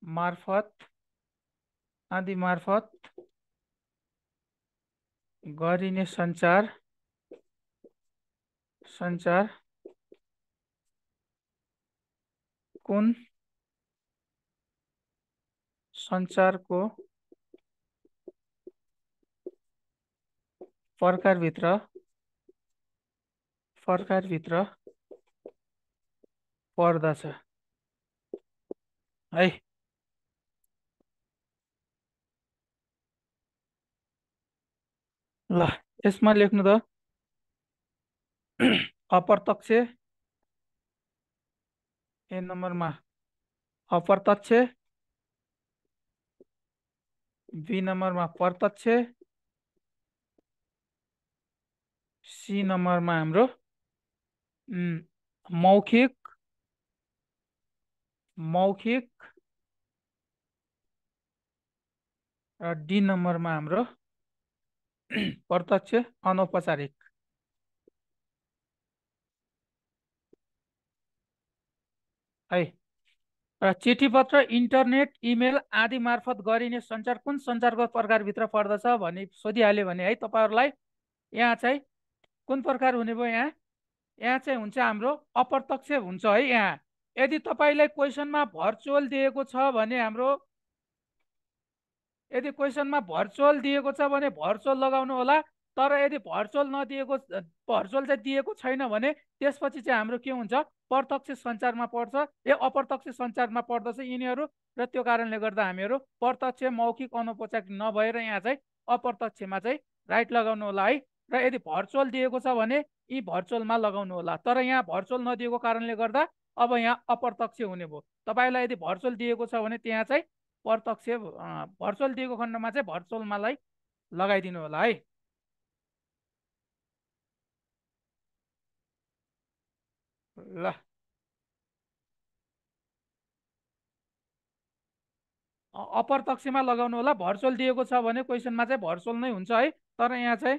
मार्फत गरिने सञ्चार कुन सञ्चारको प्रकारभित्र पर्दछ है। ल, यसमा लेख्नु त, अप्रत्यक्ष ए नम्बरमा अप्रत्यक्ष, बी नम्बरमा प्रत्यक्ष, सी नम्बरमा हाम्रो मौखिक, मौखिक, र डी नम्बरमा हाम्रो प्रत्यक्ष अनौपचारिक। है र चिठी पत्र, इन्टरनेट, इमेल आदि मार्फत गरिने सञ्चार कुन सञ्चारको प्रकारभित्र पर्दछ भनी सोधिहाल्यो भने है तपाईँहरूलाई यहाँ चाहिँ कुन प्रकार हुने भयो? यहाँ यहाँ चाहिँ हुन्छ हाम्रो अप्रत्यक्ष हुन्छ है। यहाँ यदि तपाईँलाई क्वेसनमा भर्चुअल दिएको छ भने हाम्रो, यदि क्वेसनमा भर्चुअल दिएको छ भने भर्चुअल लगाउनु होला। तर यदि भर्चुअल नदिएको, भर्चुअल चाहिँ दिएको छैन भने त्यसपछि चाहिँ हाम्रो के हुन्छ? प्रत्यक्ष सञ्चारमा पर्छ, अप्रत्यक्ष सञ्चारमा पर्दछ यिनीहरू। र त्यो कारणले गर्दा हामीहरू प्रत्यक्ष, मौखिक, अनौपचारिक नभएर यहाँ चाहिँ अप्रत्यक्षमा चाहिँ राइट लगाउनु होला है। र यदि भर्चुअल दिएको छ भने यी भर्चुअलमा लगाउनु होला। तर यहाँ भर्चुअल नदिएको कारणले गर्दा अब यहाँ अप्रत्यक्ष हुने भयो। तपाईँलाई यदि भर्चुअल दिएको छ भने त्यहाँ चाहिँ प्रत्यक्ष, भर्चुअल दिएको खण्डमा चाहिँ भर्चुअलमालाई लगाइदिनु होला है। ल, अप्रत्यक्षमा लगाउनु होला। भर्चुअल दिएको छ भने क्वेसनमा चाहिँ भर्चुअल नै हुन्छ है। तर यहाँ चाहिँ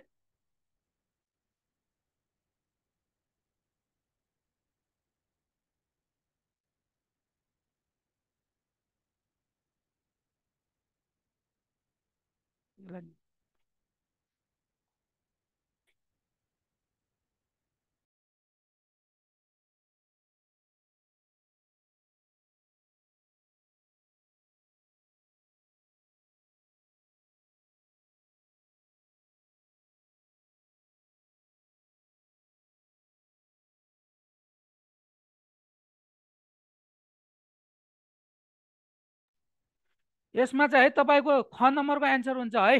यसमा चाहिँ है तपाईँको ख नम्बरको एन्सर हुन्छ है।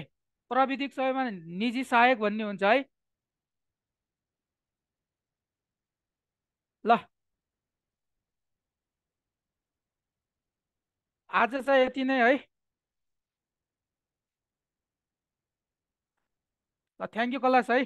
प्रविधिक सहयोगमा निजी सहायक भन्ने हुन्छ है। ल, आज चाहिँ यति नै है। ल, थ्याङ्क यू कलास है।